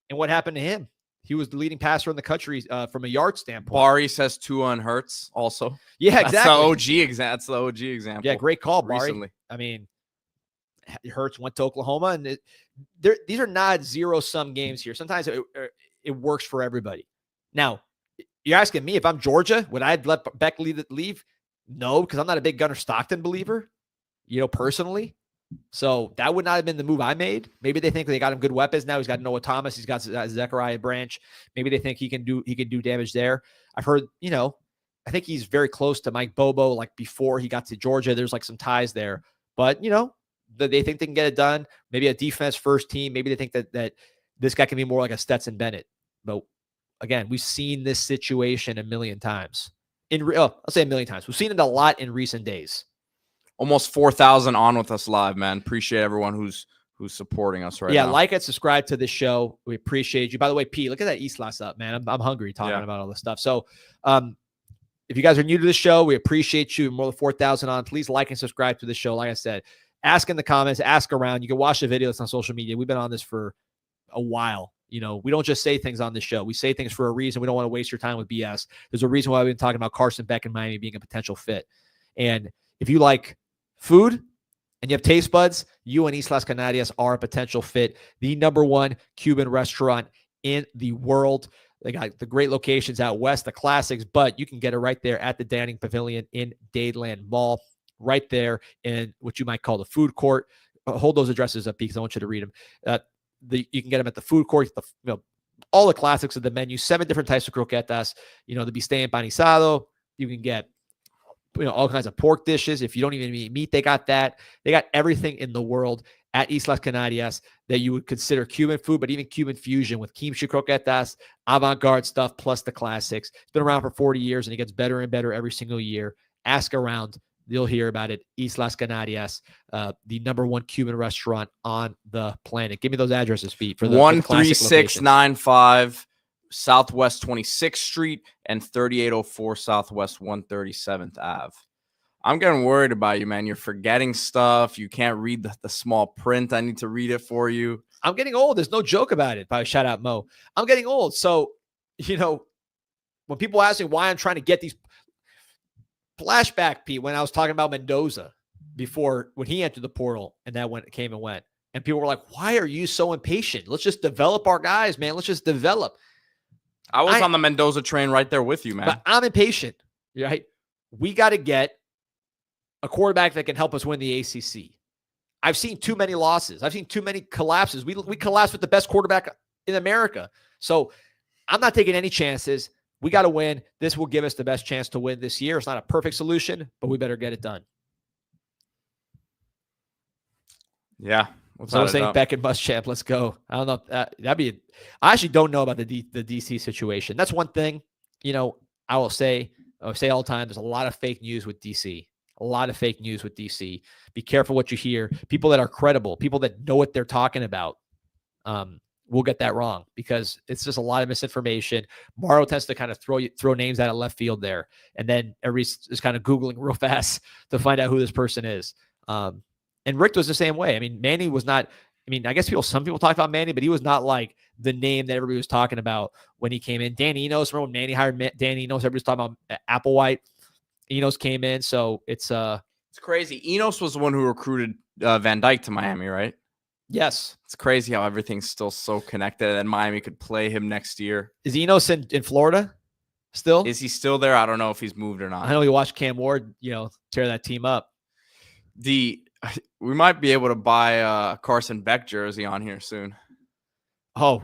And what happened to him? He was the leading passer in the country from a yard standpoint. Barry says Tua and Hurts also. Yeah, exactly. That's the OG example. Yeah, great call, Barry. Recently. I mean, Hurts went to Oklahoma, and these are not zero-sum games here. Sometimes it works for everybody. Now, you're asking me if I'm Georgia, would I let Beck leave? No, because I'm not a big Gunnar Stockton believer, personally. So that would not have been the move I made. Maybe they think they got him good weapons now. He's got Noah Thomas. He's got Zechariah Branch. Maybe they think he can do damage there. I've heard, I think he's very close to Mike Bobo. Like before he got to Georgia, there's like some ties there. But they think they can get it done. Maybe a defense first team. Maybe they think that this guy can be more like a Stetson Bennett. But again, we've seen this situation a million times. I'll say a million times. We've seen it a lot in recent days. Almost 4,000 on with us live, man. Appreciate everyone who's supporting us right now. Yeah, like and subscribe to the show. We appreciate you. By the way, Pete, look at that Islas up, man. I'm hungry talking about all this stuff. So if you guys are new to the show, we appreciate you. More than 4,000 on. Please like and subscribe to the show. Like I said, ask in the comments, ask around. You can watch the videos on social media. We've been on this for a while. We don't just say things on the show. We say things for a reason. We don't want to waste your time with BS. There's a reason why we've been talking about Carson Beck in Miami being a potential fit. And if you like food and you have taste buds, you and Islas Canarias are a potential fit. The #1 Cuban restaurant in the world. They got the great locations out west, the classics, but you can get it right there at the Dining Pavilion in Dadeland Mall, right there in what you might call the food court. Hold those addresses up because I want you to read them. You can get them at the food court, all the classics of the menu, 7 different types of croquetas, the bistec empanizado. You can get all kinds of pork dishes. If you don't even eat meat, they got that. They got everything in the world at Islas Canarias that you would consider Cuban food, but even Cuban fusion with kimchi croquetas, avant-garde stuff, plus the classics. It's been around for 40 years, and it gets better and better every single year. Ask around. You'll hear about it. Islas Canarias, the #1 Cuban restaurant on the planet. Give me those addresses, Pete, for the 13695 Southwest 26th Street and 3804 Southwest 137th Ave. I'm getting worried about you, man. You're forgetting stuff. You can't read the small print. I need to read it for you. I'm getting old. There's no joke about it. Shout out Mo. I'm getting old. So, when people ask me why I'm trying to get these flashback, Pete, when I was talking about Mendoza before, when he entered the portal and that came and went, and people were like, why are you so impatient? Let's just develop our guys, man. Let's just develop. I was on the Mendoza train right there with you, man. But I'm impatient, right? We got to get a quarterback that can help us win the ACC. I've seen too many losses. I've seen too many collapses. We collapsed with the best quarterback in America. So I'm not taking any chances. We got to win. This will give us the best chance to win this year. It's not a perfect solution, but we better get it done. Yeah. So I was saying Beck and Muschamp, let's go. I don't know. I actually don't know about the DC situation. That's one thing, I will say all the time, there's a lot of fake news with DC. Be careful what you hear. People that are credible, people that know what they're talking about, will get that wrong because it's just a lot of misinformation. Morrow tends to kind of throw names out of left field there. And then everybody's just kind of Googling real fast to find out who this person is. And Rick was the same way. I mean, Manny was not, I guess some people talk about Manny, but he was not like the name that everybody was talking about when he came in. Dan Enos, remember when Manny hired Dan Enos? Everybody's talking about Applewhite. Enos came in. So it's crazy. Enos was the one who recruited Van Dyke to Miami, right? Yes. It's crazy how everything's still so connected and Miami could play him next year. Is Enos in Florida still? Is he still there? I don't know if he's moved or not. I know we watched Cam Ward, tear that team up. We might be able to buy a Carson Beck jersey on here soon. Oh,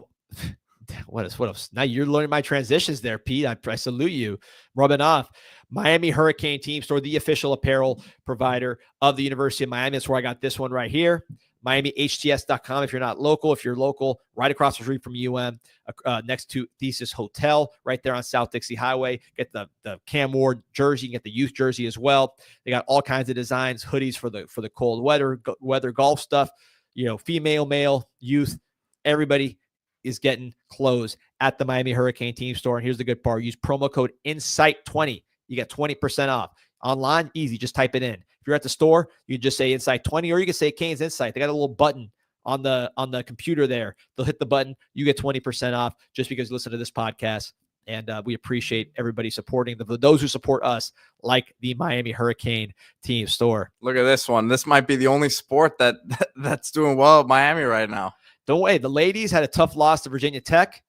what else? Now you're learning my transitions there, Pete. I salute you. Rubbing off. Miami Hurricane Team Store, the official apparel provider of the University of Miami. That's where I got this one right here. MiamiHTS.com if you're not local. If you're local, right across the street from UM, next to Thesis Hotel, right there on South Dixie Highway. Get the Cam Ward jersey. You can get the youth jersey as well. They got all kinds of designs, hoodies for the cold weather golf stuff. Female, male, youth, everybody. is getting closed at the Miami Hurricane team store. And here's the good part. Use promo code INSIGHT20. You get 20% off. Online, easy. Just type it in. If you're at the store, you just say Insight 20, or you can say Canes Insight. They got a little button on the computer there. They'll hit the button. You get 20% off just because you listen to this podcast. And we appreciate everybody supporting those who support us, like the Miami Hurricane team store. Look at this one. This might be the only sport that's doing well at Miami right now. Don't wait. The ladies had a tough loss to Virginia Tech.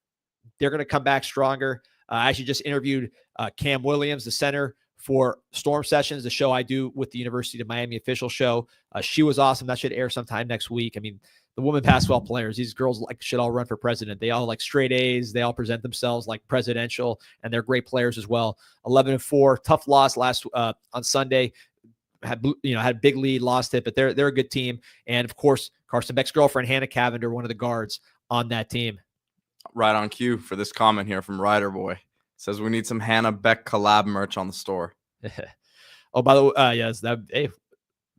They're going to come back stronger. I actually just interviewed Cam Williams, the center for Storm Sessions, the show I do with the University of Miami official show. She was awesome. That should air sometime next week. I mean, the women basketball players, these girls should all run for president. They all like straight A's. They all present themselves like presidential, and they're great players as well. 11-4, tough loss last on Sunday. Had a big lead, lost it, but they're a good team. And of course, Carson Beck's girlfriend, Hannah Cavender, one of the guards on that team. Right on cue for this comment here from Ryder Boy. Says we need some Hannah Beck collab merch on the store. Oh, by the way, yes,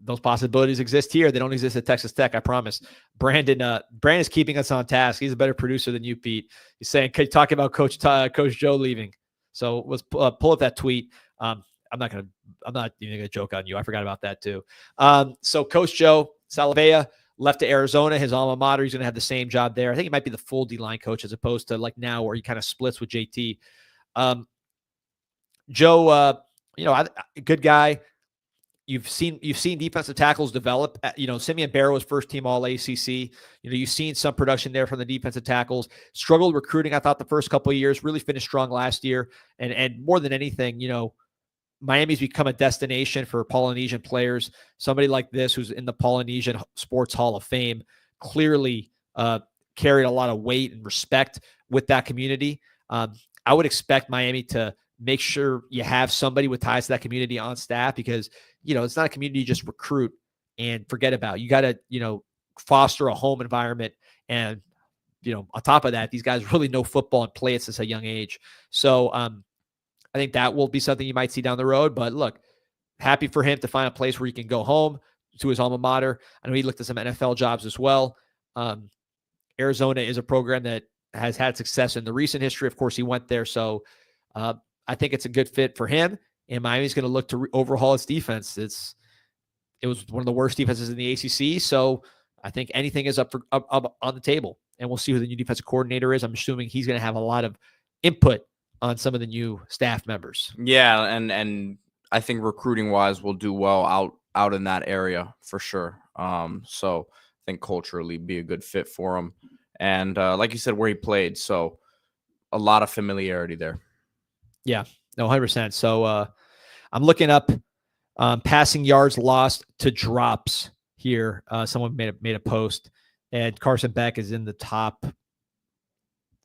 those possibilities exist here. They don't exist at Texas Tech, I promise. Brandon is keeping us on task. He's a better producer than you, Pete. He's saying, "Could you talk about Coach Joe leaving?" So let's pull up that tweet. I'm not even gonna joke on you. I forgot about that too. So Coach Joe Salavea left to Arizona, his alma mater. He's gonna have the same job there. I think he might be the full D-line coach as opposed to like now where he kind of splits with JT. Joe, a good guy. You've seen defensive tackles develop. Simeon Barrow was first team all ACC. You've seen some production there from the defensive tackles. Struggled recruiting, I thought, the first couple of years. Really finished strong last year. And more than anything, Miami's become a destination for Polynesian players. Somebody like this, who's in the Polynesian Sports Hall of Fame, clearly carried a lot of weight and respect with that community. I would expect Miami to make sure you have somebody with ties to that community on staff, because it's not a community you just recruit and forget about. You got to foster a home environment, and on top of that, these guys really know football and play it since a young age. So I think that will be something you might see down the road. But look, happy for him to find a place where he can go home to his alma mater. I know he looked at some NFL jobs as well. Arizona is a program that has had success in the recent history. Of course, he went there. So I think it's a good fit for him. And Miami's going to look to overhaul its defense. It was one of the worst defenses in the ACC. So I think anything is up on the table. And we'll see who the new defensive coordinator is. I'm assuming he's going to have a lot of input on some of the new staff members. Yeah, and I think recruiting-wise will do well out in that area for sure. So I think culturally be a good fit for him. And like you said, where he played, so a lot of familiarity there. Yeah, no, 100%. So I'm looking up passing yards lost to drops here. Someone made a post, and Carson Beck is in the top.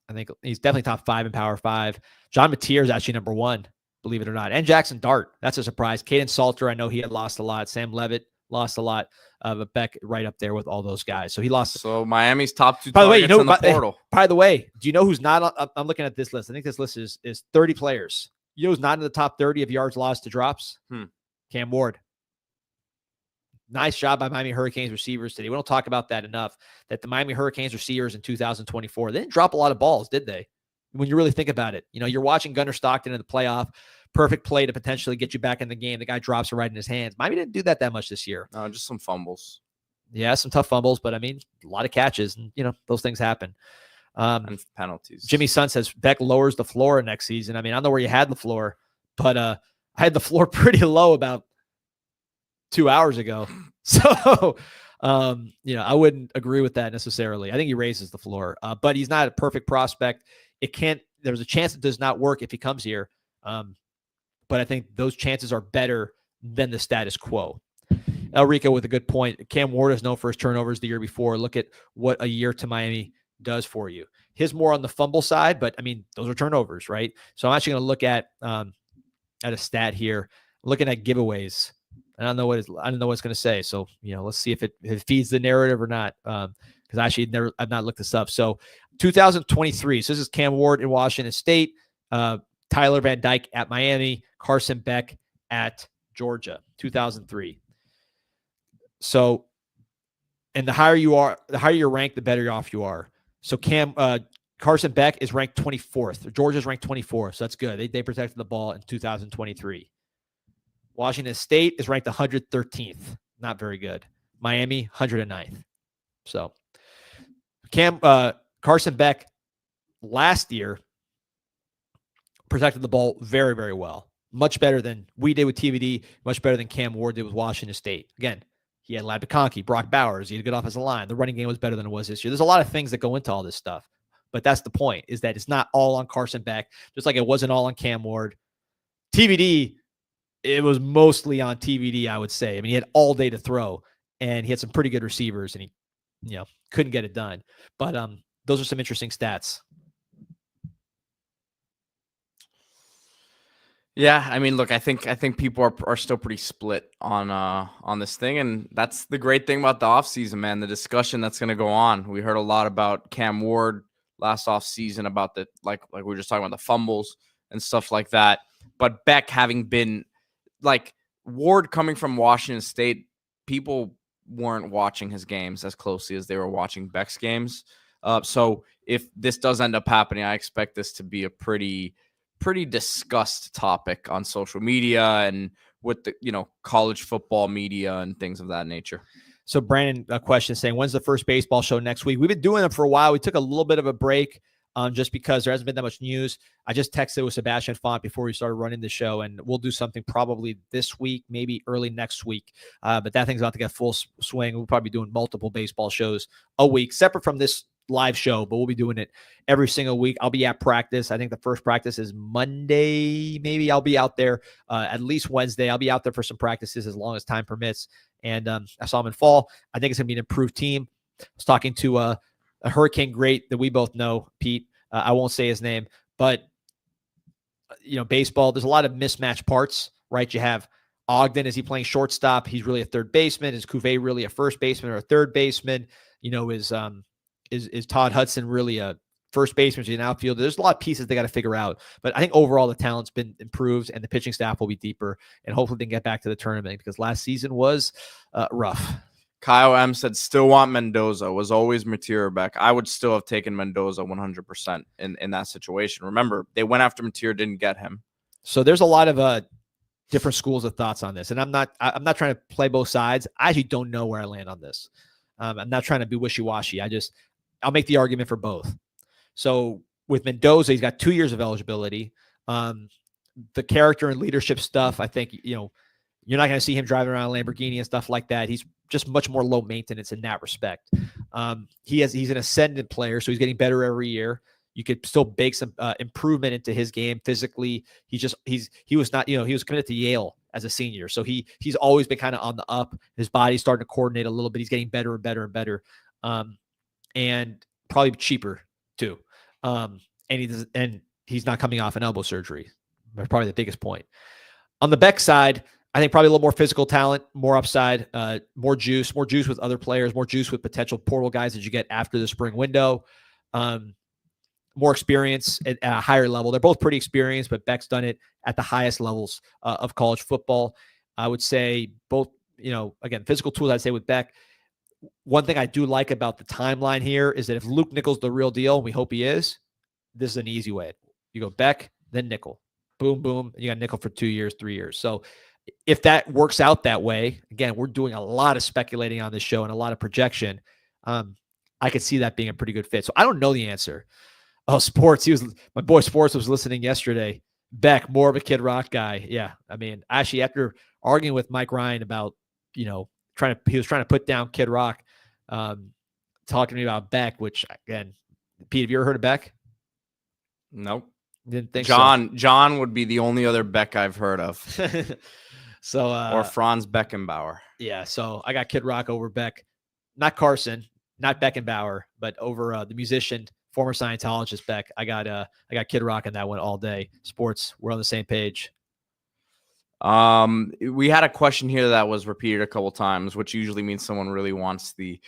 I think he's definitely top 5 in Power 5. John Mateer is actually number 1, believe it or not. And Jackson Dart, that's a surprise. Caden Salter, I know he had lost a lot. Sam Levitt lost a lot. But Beck right up there with all those guys. So he lost. So Miami's top 2 by the way, in the portal. By the way, do you know who's not on? I'm looking at this list. I think this list is 30 players. You know who's not in the top 30 of yards lost to drops? Cam Ward. Nice job by Miami Hurricanes receivers today. We don't talk about that enough, that the Miami Hurricanes receivers in 2024, they didn't drop a lot of balls, did they? When you really think about it, you're watching Gunnar Stockton in the playoff, perfect play to potentially get you back in the game. The guy drops it right in his hands. Miami didn't do that much this year. Just some fumbles. Yeah, some tough fumbles, but I mean, a lot of catches, and those things happen. And penalties. Jimmy Sun says Beck lowers the floor next season. I mean, I don't know where you had the floor, but I had the floor pretty low about 2 hours ago. So, I wouldn't agree with that necessarily. I think he raises the floor, but he's not a perfect prospect. There's a chance it does not work if he comes here. But I think those chances are better than the status quo. Elrico with a good point. Cam Ward is known for his turnovers the year before. Look at what a year to Miami does for you. His more on the fumble side, but I mean, those are turnovers, right? So I'm actually going to look at a stat here, looking at giveaways. I don't know what it's going to say. So, let's see if it feeds the narrative or not. Because I've not looked this up. So 2023. So this is Cam Ward in Washington State, Tyler Van Dyke at Miami, Carson Beck at Georgia, 2003. So, and the higher you're ranked, the better off you are. So Carson Beck is ranked 24th. Georgia's ranked 24th, so that's good. They protected the ball in 2023. Washington State is ranked 113th. Not very good. Miami, 109th. So Carson Beck last year protected the ball very, very well. Much better than we did with TVD, much better than Cam Ward did with Washington State. Again, he had Lad McConkey, Brock Bowers. He had a good offensive line. The running game was better than it was this year. There's a lot of things that go into all this stuff. But that's the point, is that it's not all on Carson Beck, just like it wasn't all on Cam Ward. TVD, it was mostly on TVD, I would say. I mean, he had all day to throw, and he had some pretty good receivers, and he couldn't get it done. But those are some interesting stats. Yeah, I mean, look, I think people are still pretty split on this thing, and that's the great thing about the offseason, man. The discussion that's going to go on. We heard a lot about Cam Ward last offseason about the like we were just talking about the fumbles and stuff like that. But Beck having been like Ward coming from Washington State, people weren't watching his games as closely as they were watching Beck's games. So if this does end up happening, I expect this to be a pretty discussed topic on social media and with the college football media and things of that nature. So Brandon, a question saying, when's the first baseball show next week? We've been doing them for a while. We took a little bit of a break just because there hasn't been that much news. I just texted with Sebastian Font before we started running the show, and we'll do something probably this week, maybe early next week. But that thing's about to get full swing. We'll probably be doing multiple baseball shows a week, separate from this live show, but we'll be doing it every single week. I'll be at practice. I think the first practice is Monday. Maybe I'll be out there at least Wednesday. I'll be out there for some practices as long as time permits. And I saw him in fall. I think it's going to be an improved team. I was talking to a Hurricane great that we both know, Pete. I won't say his name, but baseball, there's a lot of mismatched parts, right? You have Ogden. Is he playing shortstop? He's really a third baseman. Is Cuvée really a first baseman or a third baseman? Is Todd Hudson really a first baseman? Is he an outfielder? There's a lot of pieces they got to figure out. But I think overall the talent's been improved and the pitching staff will be deeper. And hopefully they can get back to the tournament because last season was rough. Kyle M said, still want Mendoza. Was always Mateer back. I would still have taken Mendoza 100% in that situation. Remember, they went after Mateer, didn't get him. So there's a lot of different schools of thoughts on this. And I'm not trying to play both sides. I actually don't know where I land on this. I'm not trying to be wishy-washy. I'll make the argument for both. So with Mendoza, he's got 2 years of eligibility. The character and leadership stuff, I think, you're not going to see him driving around a Lamborghini and stuff like that. He's just much more low maintenance in that respect. He's an ascendant player, so he's getting better every year. You could still bake some improvement into his game physically. He was committed to Yale as a senior, so he's always been kind of on the up. His body's starting to coordinate a little bit. He's getting better and better and better, and probably cheaper too. And he's not coming off an elbow surgery. That's probably the biggest point. On the Beck side, I think probably a little more physical talent, more upside, more juice with other players, more juice with potential portal guys that you get after the spring window. More experience at a higher level. They're both pretty experienced, but Beck's done it at the highest levels of college football. I would say both, again, physical tools, I'd say with Beck. One thing I do like about the timeline here is that if Luke Nickel's the real deal, and we hope he is, this is an easy way. You go Beck, then Nickel. Boom, boom. And you got Nickel for 2 years, 3 years. So if that works out that way, again, we're doing a lot of speculating on this show and a lot of projection. I could see that being a pretty good fit. So I don't know the answer. Oh, Sports. My boy Sports was listening yesterday. Beck, more of a Kid Rock guy. Yeah. I mean, actually, after arguing with Mike Ryan about, he was trying to put down Kid Rock, talking to me about Beck, which again, Pete, have you ever heard of Beck? Nope. Didn't think John would be the only other Beck I've heard of. So, or Franz Beckenbauer. Yeah. So I got Kid Rock over Beck, not Carson, not Beckenbauer, but over the musician, former Scientologist Beck. I got Kid Rock on that one all day. Sports, we're on the same page. We had a question here that was repeated a couple times, which usually means someone really wants the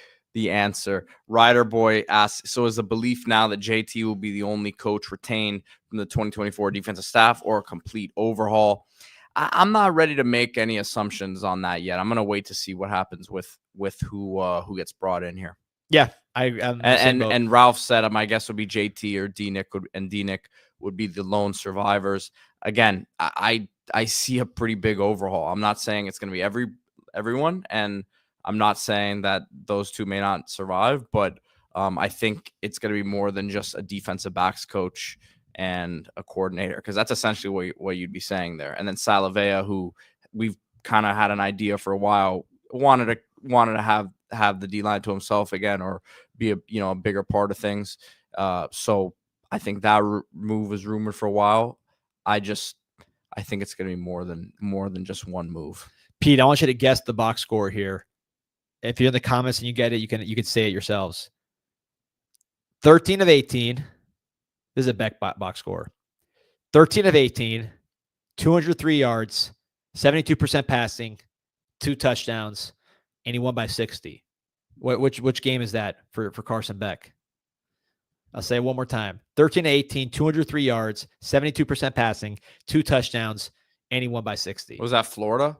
answer. Rider Boy asks, so is the belief now that JT will be the only coach retained from the 2024 defensive staff or a complete overhaul? I'm not ready to make any assumptions on that yet. I'm going to wait to see what happens with who gets brought in here. Yeah, I'm the same boat. And Ralph said, my guess would be JT or D-Nick would be the lone survivors. Again, I see a pretty big overhaul. I'm not saying it's going to be everyone, and I'm not saying that those two may not survive, but I think it's going to be more than just a defensive backs coach and a coordinator, because that's essentially what you'd be saying there. And then Salavea, who we've kind of had an idea for a while, wanted to have the D-line to himself again, or be a bigger part of things. So I think that move was rumored for a while. I think it's going to be more than just one move. Pete, I want you to guess the box score here. If you're in the comments and you get it, you can say it yourselves. 13 of 18. This is a Beck box score. 13 of 18, 203 yards, 72% passing, 2 touchdowns, and he won by 60. Which game is that for Carson Beck? I'll say it one more time. 13 to 18, 203 yards, 72% passing, 2 touchdowns, and he won by 60. Was that Florida?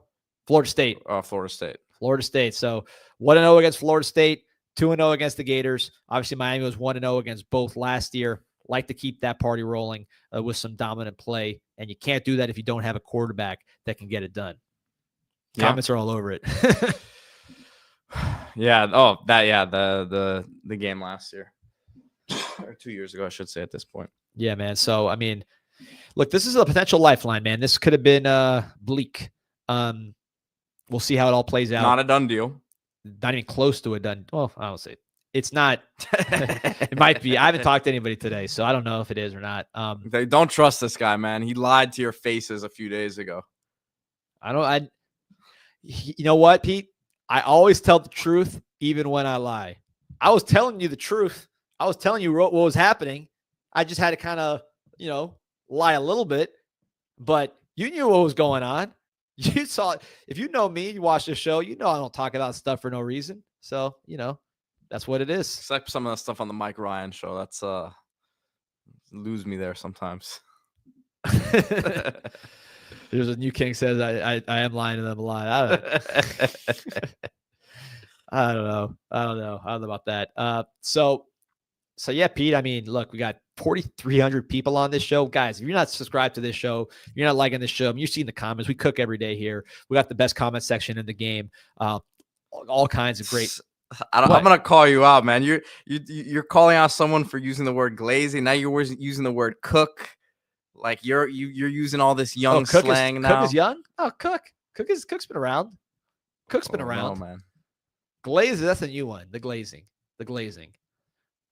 Florida State. Oh, Florida State. Florida State. So 1-0 against Florida State, 2-0 against the Gators. Obviously, Miami was 1-0 against both last year. Like to keep that party rolling with some dominant play, and you can't do that if you don't have a quarterback that can get it done. Yeah. Comments are all over it. Yeah. Oh, that. Yeah. The game last year, or 2 years ago, I should say at this point. Yeah, man. So I mean, look, this is a potential lifeline, man. This could have been bleak. We'll see how it all plays out. Not a done deal. Not even close to a done. Well, I don't say it's not. It might be. I haven't talked to anybody today, so I don't know if it is or not. They don't trust this guy, man. He lied to your faces a few days ago. You know what, Pete? I always tell the truth, even when I lie. I was telling you the truth. I was telling you what was happening. I just had to kind of, lie a little bit, but you knew what was going on. You saw it. If you know me, you watch the show, I don't talk about stuff for no reason. So, that's what it is. Except some of the stuff on the Mike Ryan show. That's lose me there sometimes. There's a new king says I am lying to them a lot. I don't know. I don't know about that. So yeah, Pete, I mean, look, we got 4,300 people on this show. Guys, if you're not subscribed to this show, you're not liking this show, you've seen the comments. We cook every day here. We got the best comment section in the game. All kinds of great. I'm gonna call you out, man. You're calling out someone for using the word glazing. Now you're using the word cook. Like you're using all this young slang now. Cook is young. Oh, Cook's been around. Cook's been around. No, man. Glaze, that's a new one. The glazing.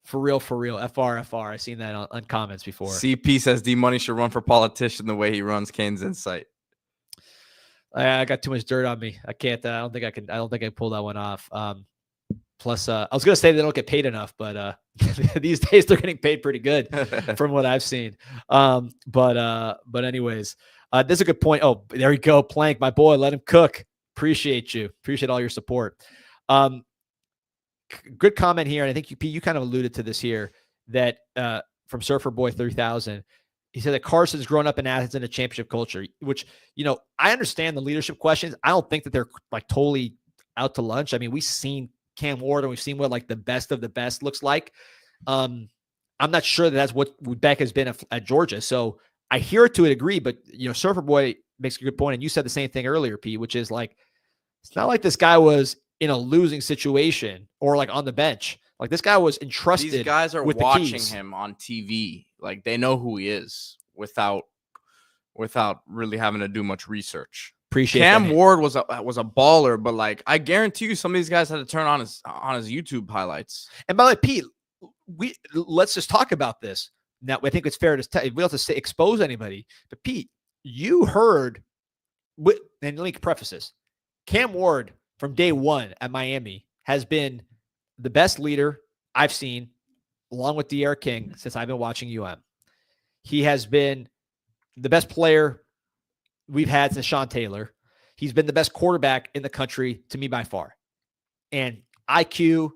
For real. FR. I've seen that on comments before. CP says D-Money should run for politician the way he runs Kane's Insight. I got too much dirt on me. I can't. I don't think I can pull that one off. Plus, I was going to say they don't get paid enough, but these days they're getting paid pretty good from what I've seen. But anyways, this is a good point. Oh, there you go. Plank, my boy, let him cook. Appreciate you. Appreciate all your support. Good comment here. And I think you kind of alluded to this here that from Surfer Boy 3000, he said that Carson's grown up in Athens in a championship culture, which, I understand the leadership questions. I don't think that they're like totally out to lunch. I mean, we've seen Cam Ward and we've seen what like the best of the best looks like. I'm not sure that's what Beck has been at Georgia. So I hear it to a degree, but Surfer Boy makes a good point. And you said the same thing earlier, Pete, which is like, it's not like this guy was in a losing situation or like on the bench. Like this guy was entrusted. These guys are with watching him on TV. Like they know who he is without really having to do much research. Appreciate Cam Ward was a baller, but like I guarantee you, some of these guys had to turn on his YouTube highlights. And by the way, Pete, let's just talk about this. Now, I think it's fair to we don't have to expose anybody, but Pete, you heard, and let me preface this: Cam Ward from day one at Miami has been the best leader I've seen, along with De'Ara King, since I've been watching UM. He has been the best player we've had since Sean Taylor. He's been the best quarterback in the country to me by far. And IQ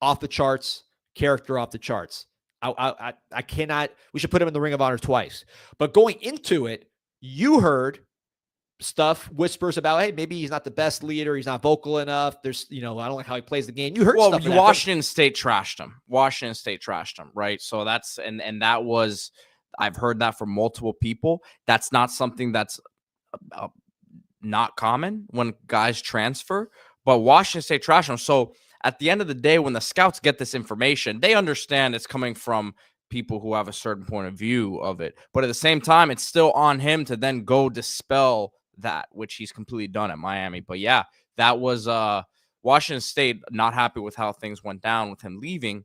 off the charts, character off the charts. I cannot, we should put him in the Ring of Honor twice. But going into it, you heard stuff, whispers about, hey, maybe he's not the best leader. He's not vocal enough. There's, I don't like how he plays the game. You heard stuff. Washington State trashed him. Washington State trashed him, right? So that's, and that was, I've heard that from multiple people. That's not something that's not common when guys transfer, but Washington State trashed him. So at the end of the day, when the scouts get this information, they understand it's coming from people who have a certain point of view of it. But at the same time, it's still on him to then go dispel that, which he's completely done at Miami. But yeah, that was Washington State not happy with how things went down with him leaving.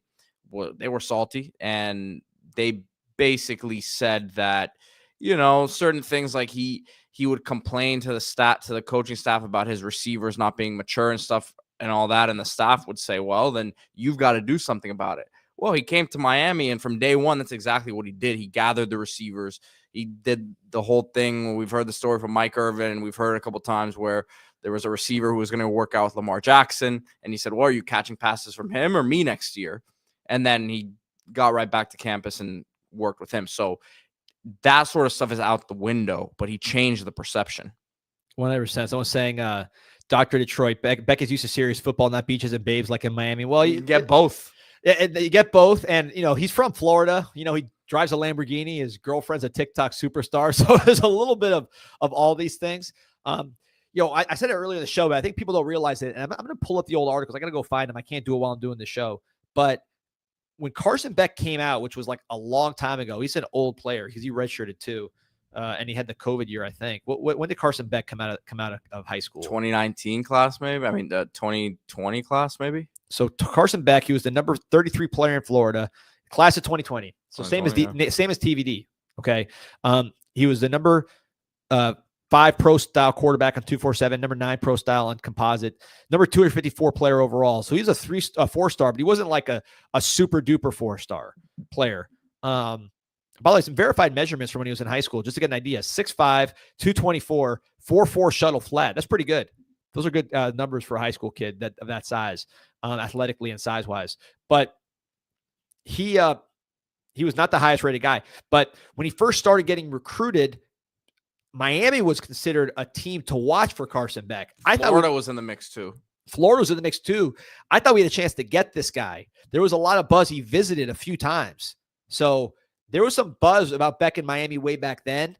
Well, they were salty, and they basically said that, certain things like he would complain to the coaching staff about his receivers not being mature and stuff and all that. And the staff would say, well, then you've got to do something about it. Well, he came to Miami, and from day one, that's exactly what he did. He gathered the receivers. He did the whole thing. We've heard the story from Mike Irvin, and we've heard a couple times where there was a receiver who was going to work out with Lamar Jackson, and he said, well, are you catching passes from him or me next year? And then he got right back to campus and worked with him. So that sort of stuff is out the window, but he changed the perception. 100%. Someone's saying, Dr. Detroit, Beck is used to serious football, not beaches and babes like in Miami. Well, you get both. You get both. And, he's from Florida. He drives a Lamborghini. His girlfriend's a TikTok superstar. So there's a little bit of all these things. I said it earlier in the show, but I think people don't realize it. And I'm going to pull up the old articles. I got to go find them. I can't do it while I'm doing the show. But when Carson Beck came out, which was like a long time ago, he's an old player because he redshirted too. And he had the COVID year, I think. When did Carson Beck come out of high school? 2019 class, maybe. I mean, the 2020 class, maybe. So Carson Beck, he was the number 33 player in Florida, class of 2020. So same as TVD. Okay. He was the number 5 pro style quarterback on 247, number 9 pro style on composite, number 254 player overall. So he's a 4-star, but he wasn't like a super duper 4-star player. By the way, some verified measurements from when he was in high school, just to get an idea: 6'5", 224, 4.4 shuttle flat. That's pretty good. Those are good numbers for a high school kid of that size, athletically and size-wise. But he was not the highest rated guy. But when he first started getting recruited, Miami was considered a team to watch for Carson Beck. Florida was in the mix too. Florida was in the mix too. I thought we had a chance to get this guy. There was a lot of buzz. He visited a few times. So there was some buzz about Beck in Miami way back then.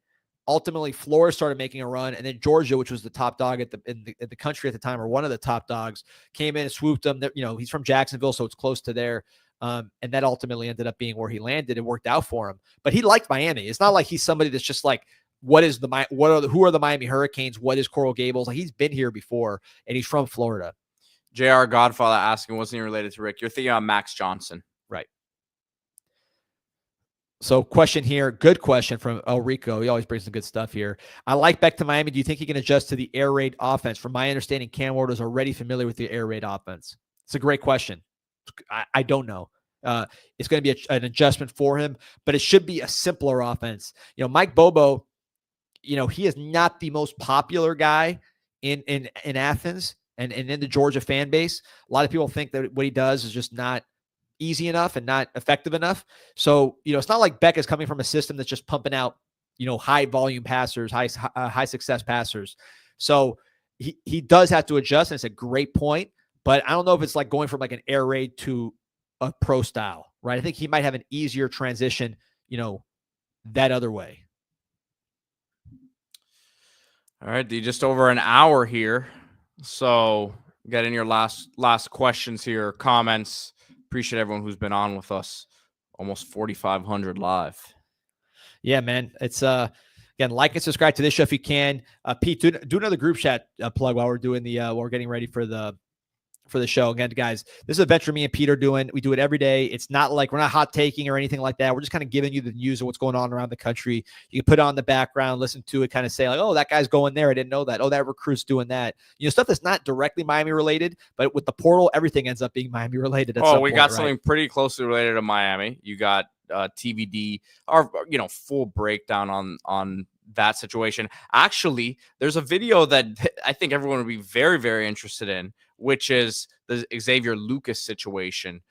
Ultimately, Florida started making a run, and then Georgia, which was the top dog in the country at the time, or one of the top dogs, came in and swooped him. He's from Jacksonville, so it's close to there. And that ultimately ended up being where he landed and worked out for him. But he liked Miami. It's not like he's somebody that's just like, who are the Miami Hurricanes? What is Coral Gables? Like, he's been here before, and he's from Florida. JR Godfather asking, wasn't he related to Rick? You're thinking on Max Johnson. Right. So question here, good question from El Rico. He always brings some good stuff here. I like Beck to Miami. Do you think he can adjust to the air raid offense? From my understanding, Cam Ward is already familiar with the air raid offense. It's a great question. I don't know. It's going to be an adjustment for him, but it should be a simpler offense. Mike Bobo, he is not the most popular guy in Athens and in the Georgia fan base. A lot of people think that what he does is just not easy enough and not effective enough. So, it's not like Beck is coming from a system that's just pumping out, high volume passers, high success passers. So he does have to adjust, and it's a great point, but I don't know if it's like going from like an air raid to a pro style, right? I think he might have an easier transition, that other way. All right, D, just over an hour here. So get in your last questions here, comments. Appreciate everyone who's been on with us. Almost 4,500 live. Yeah, man. It's again, like and subscribe to this show if you can. Pete, do another group chat plug while we're doing while we're getting ready for the show. Again, guys, this is a venture me and Pete are doing. We do it every day. It's not like we're not hot taking or anything like that. We're just kind of giving you the news of what's going on around the country. You can put it on the background, listen to it, kind of say like, oh, that guy's going there. I didn't know that. Oh, that recruit's doing that. Stuff that's not directly Miami related, but with the portal, everything ends up being Miami related. We got something pretty closely related to Miami. You got TVD, our full breakdown on that situation. Actually, there's a video that I think everyone would be very, very interested in, which is the Xavier Lucas situation,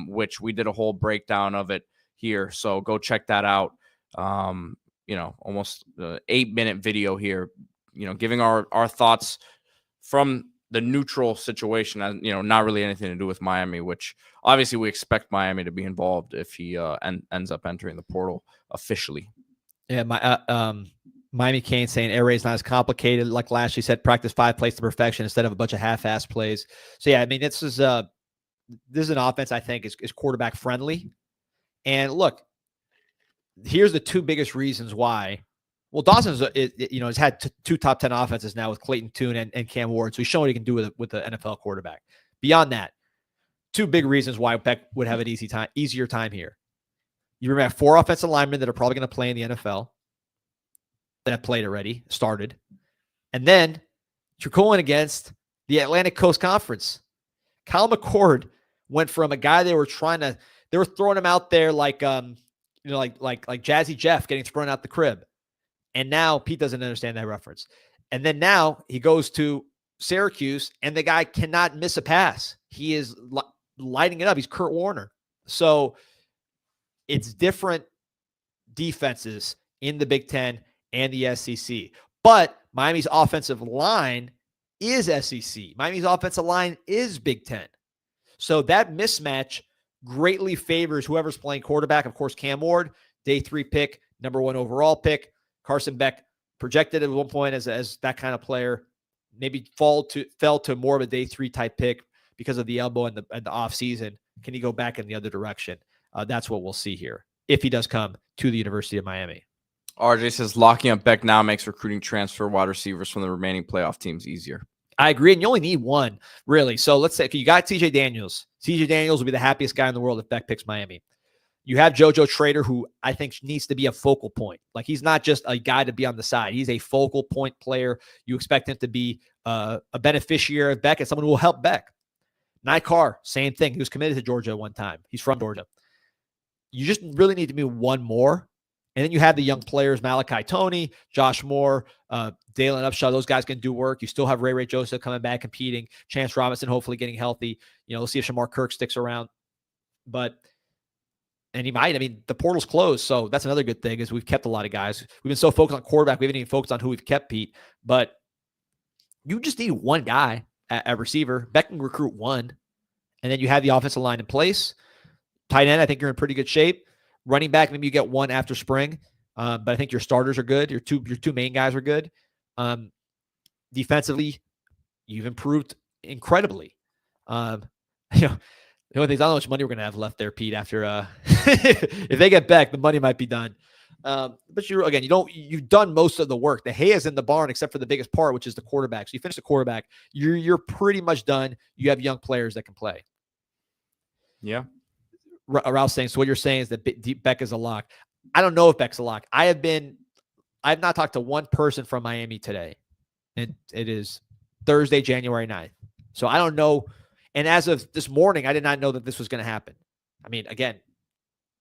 which we did a whole breakdown of it here. So go check that out. Almost 8-minute video here. giving our thoughts from the neutral situation, and not really anything to do with Miami, which obviously we expect Miami to be involved if he ends up entering the portal officially. Yeah, Miami Kane saying air raid is not as complicated. Like last, you said, practice 5 plays to perfection instead of a bunch of half-ass plays. So yeah, I mean, this is an offense I think is quarterback friendly. And look, here's the 2 biggest reasons why. Well, Dawson's has had 2 top 10 offenses now with Clayton Tune and Cam Ward, so he's shown what he can do with the NFL quarterback. Beyond that, 2 big reasons why Beck would have an easier time here. You remember 4 offensive linemen that are probably going to play in the NFL that have played already, started. And then you're going against the Atlantic Coast Conference. Kyle McCord went from a guy they were throwing him out there like Jazzy Jeff getting thrown out the crib. And now Pete doesn't understand that reference. And then now he goes to Syracuse and the guy cannot miss a pass. He is lighting it up. He's Kurt Warner. So it's different defenses in the Big Ten and the SEC. But Miami's offensive line is SEC. Miami's offensive line is Big Ten. So that mismatch greatly favors whoever's playing quarterback. Of course, Cam Ward, day 3 pick, number 1 overall pick. Carson Beck projected at one point as that kind of player. Maybe fell to more of a day 3 type pick because of the elbow and the off season. Can he go back in the other direction? That's what we'll see here if he does come to the University of Miami. RJ says locking up Beck now makes recruiting transfer wide receivers from the remaining playoff teams easier. I agree, and you only need 1, really. So let's say you got TJ Daniels. TJ Daniels will be the happiest guy in the world if Beck picks Miami. You have JoJo Trader, who I think needs to be a focal point. Like, he's not just a guy to be on the side. He's a focal point player. You expect him to be a beneficiary of Beck and someone who will help Beck. Nye Carr, same thing. He was committed to Georgia at one time. He's from Georgia. You just really need to be 1 more. And then you have the young players, Malachi Toney, Josh Moore, Dalen Upshaw. Those guys can do work. You still have Ray Joseph coming back competing. Chance Robinson hopefully getting healthy. We'll see if Shamar Kirk sticks around. And he might. I mean, the portal's closed, so that's another good thing is we've kept a lot of guys. We've been so focused on quarterback, we haven't even focused on who we've kept, Pete. But you just need 1 guy at receiver. Beck can recruit 1, and then you have the offensive line in place. Tight end, I think you're in pretty good shape. Running back, maybe you get 1 after spring, but I think your starters are good. Your two main guys are good. Defensively, you've improved incredibly. The only thing is, I don't know how much money we're going to have left there, Pete, after if they get back, the money might be done. But you've done most of the work. The hay is in the barn, except for the biggest part, which is the quarterback. So you finish the quarterback, you're pretty much done. You have young players that can play. Yeah. Ralph's saying, so what you're saying is that Beck is a lock. I don't know if Beck's a lock. I've not talked to 1 person from Miami today. And it is Thursday, January 9th. So I don't know. And as of this morning, I did not know that this was going to happen. I mean, again,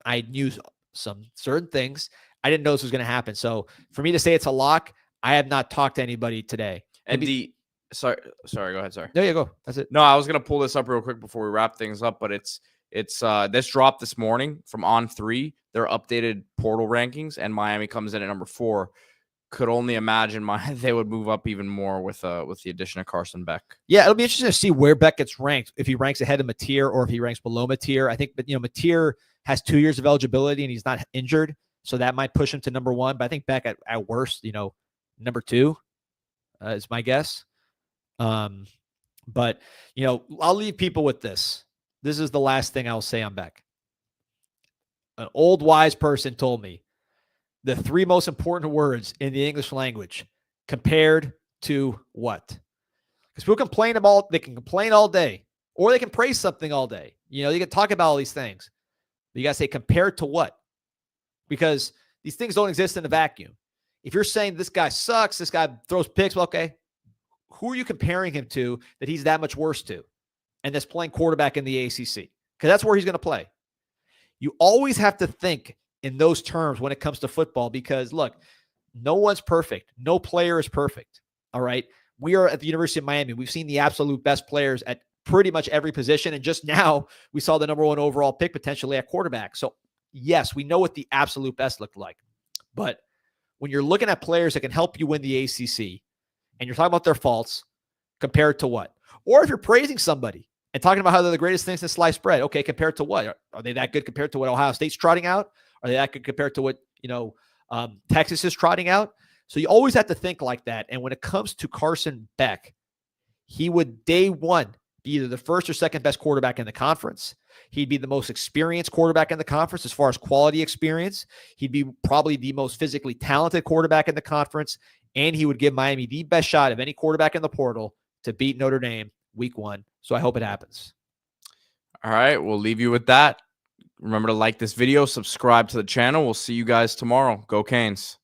I knew some certain things. I didn't know this was going to happen. So for me to say it's a lock, I have not talked to anybody today. And sorry, go ahead. Sorry. No, yeah, go. That's it. No, I was going to pull this up real quick before we wrap things up, but it's this dropped this morning from On3, their updated portal rankings, and Miami comes in at number 4. Could only imagine they would move up even more with the addition of Carson Beck. Yeah, it'll be interesting to see where Beck gets ranked, if he ranks ahead of Mateer or if he ranks below Mateer. I think, Mateer has 2 years of eligibility and he's not injured, so that might push him to number 1. But I think Beck at worst, number 2 is my guess. But I'll leave people with this. This is the last thing I'll say on Beck. An old wise person told me the 3 most important words in the English language compared to what? Because people complain about, they can complain all day, or they can praise something all day. You can talk about all these things. But you got to say compared to what? Because these things don't exist in a vacuum. If you're saying this guy sucks, this guy throws picks, well, okay, who are you comparing him to that he's that much worse to? And that's playing quarterback in the ACC, because that's where he's going to play. You always have to think in those terms when it comes to football, because look, no one's perfect. No player is perfect. All right. We are at the University of Miami. We've seen the absolute best players at pretty much every position. And just now we saw the number 1 overall pick potentially at quarterback. So yes, we know what the absolute best looked like. But when you're looking at players that can help you win the ACC, and you're talking about their faults compared to what? Or if you're praising somebody and talking about how they're the greatest things in sliced bread, okay, compared to what? Are they that good compared to what Ohio State's trotting out? Are they that good compared to what, Texas is trotting out? So you always have to think like that. And when it comes to Carson Beck, he would day one be either the first or second best quarterback in the conference. He'd be the most experienced quarterback in the conference as far as quality experience. He'd be probably the most physically talented quarterback in the conference. And he would give Miami the best shot of any quarterback in the portal to beat Notre Dame week 1. So I hope it happens. All right, we'll leave you with that. Remember to like this video, subscribe to the channel. We'll see you guys tomorrow. Go Canes.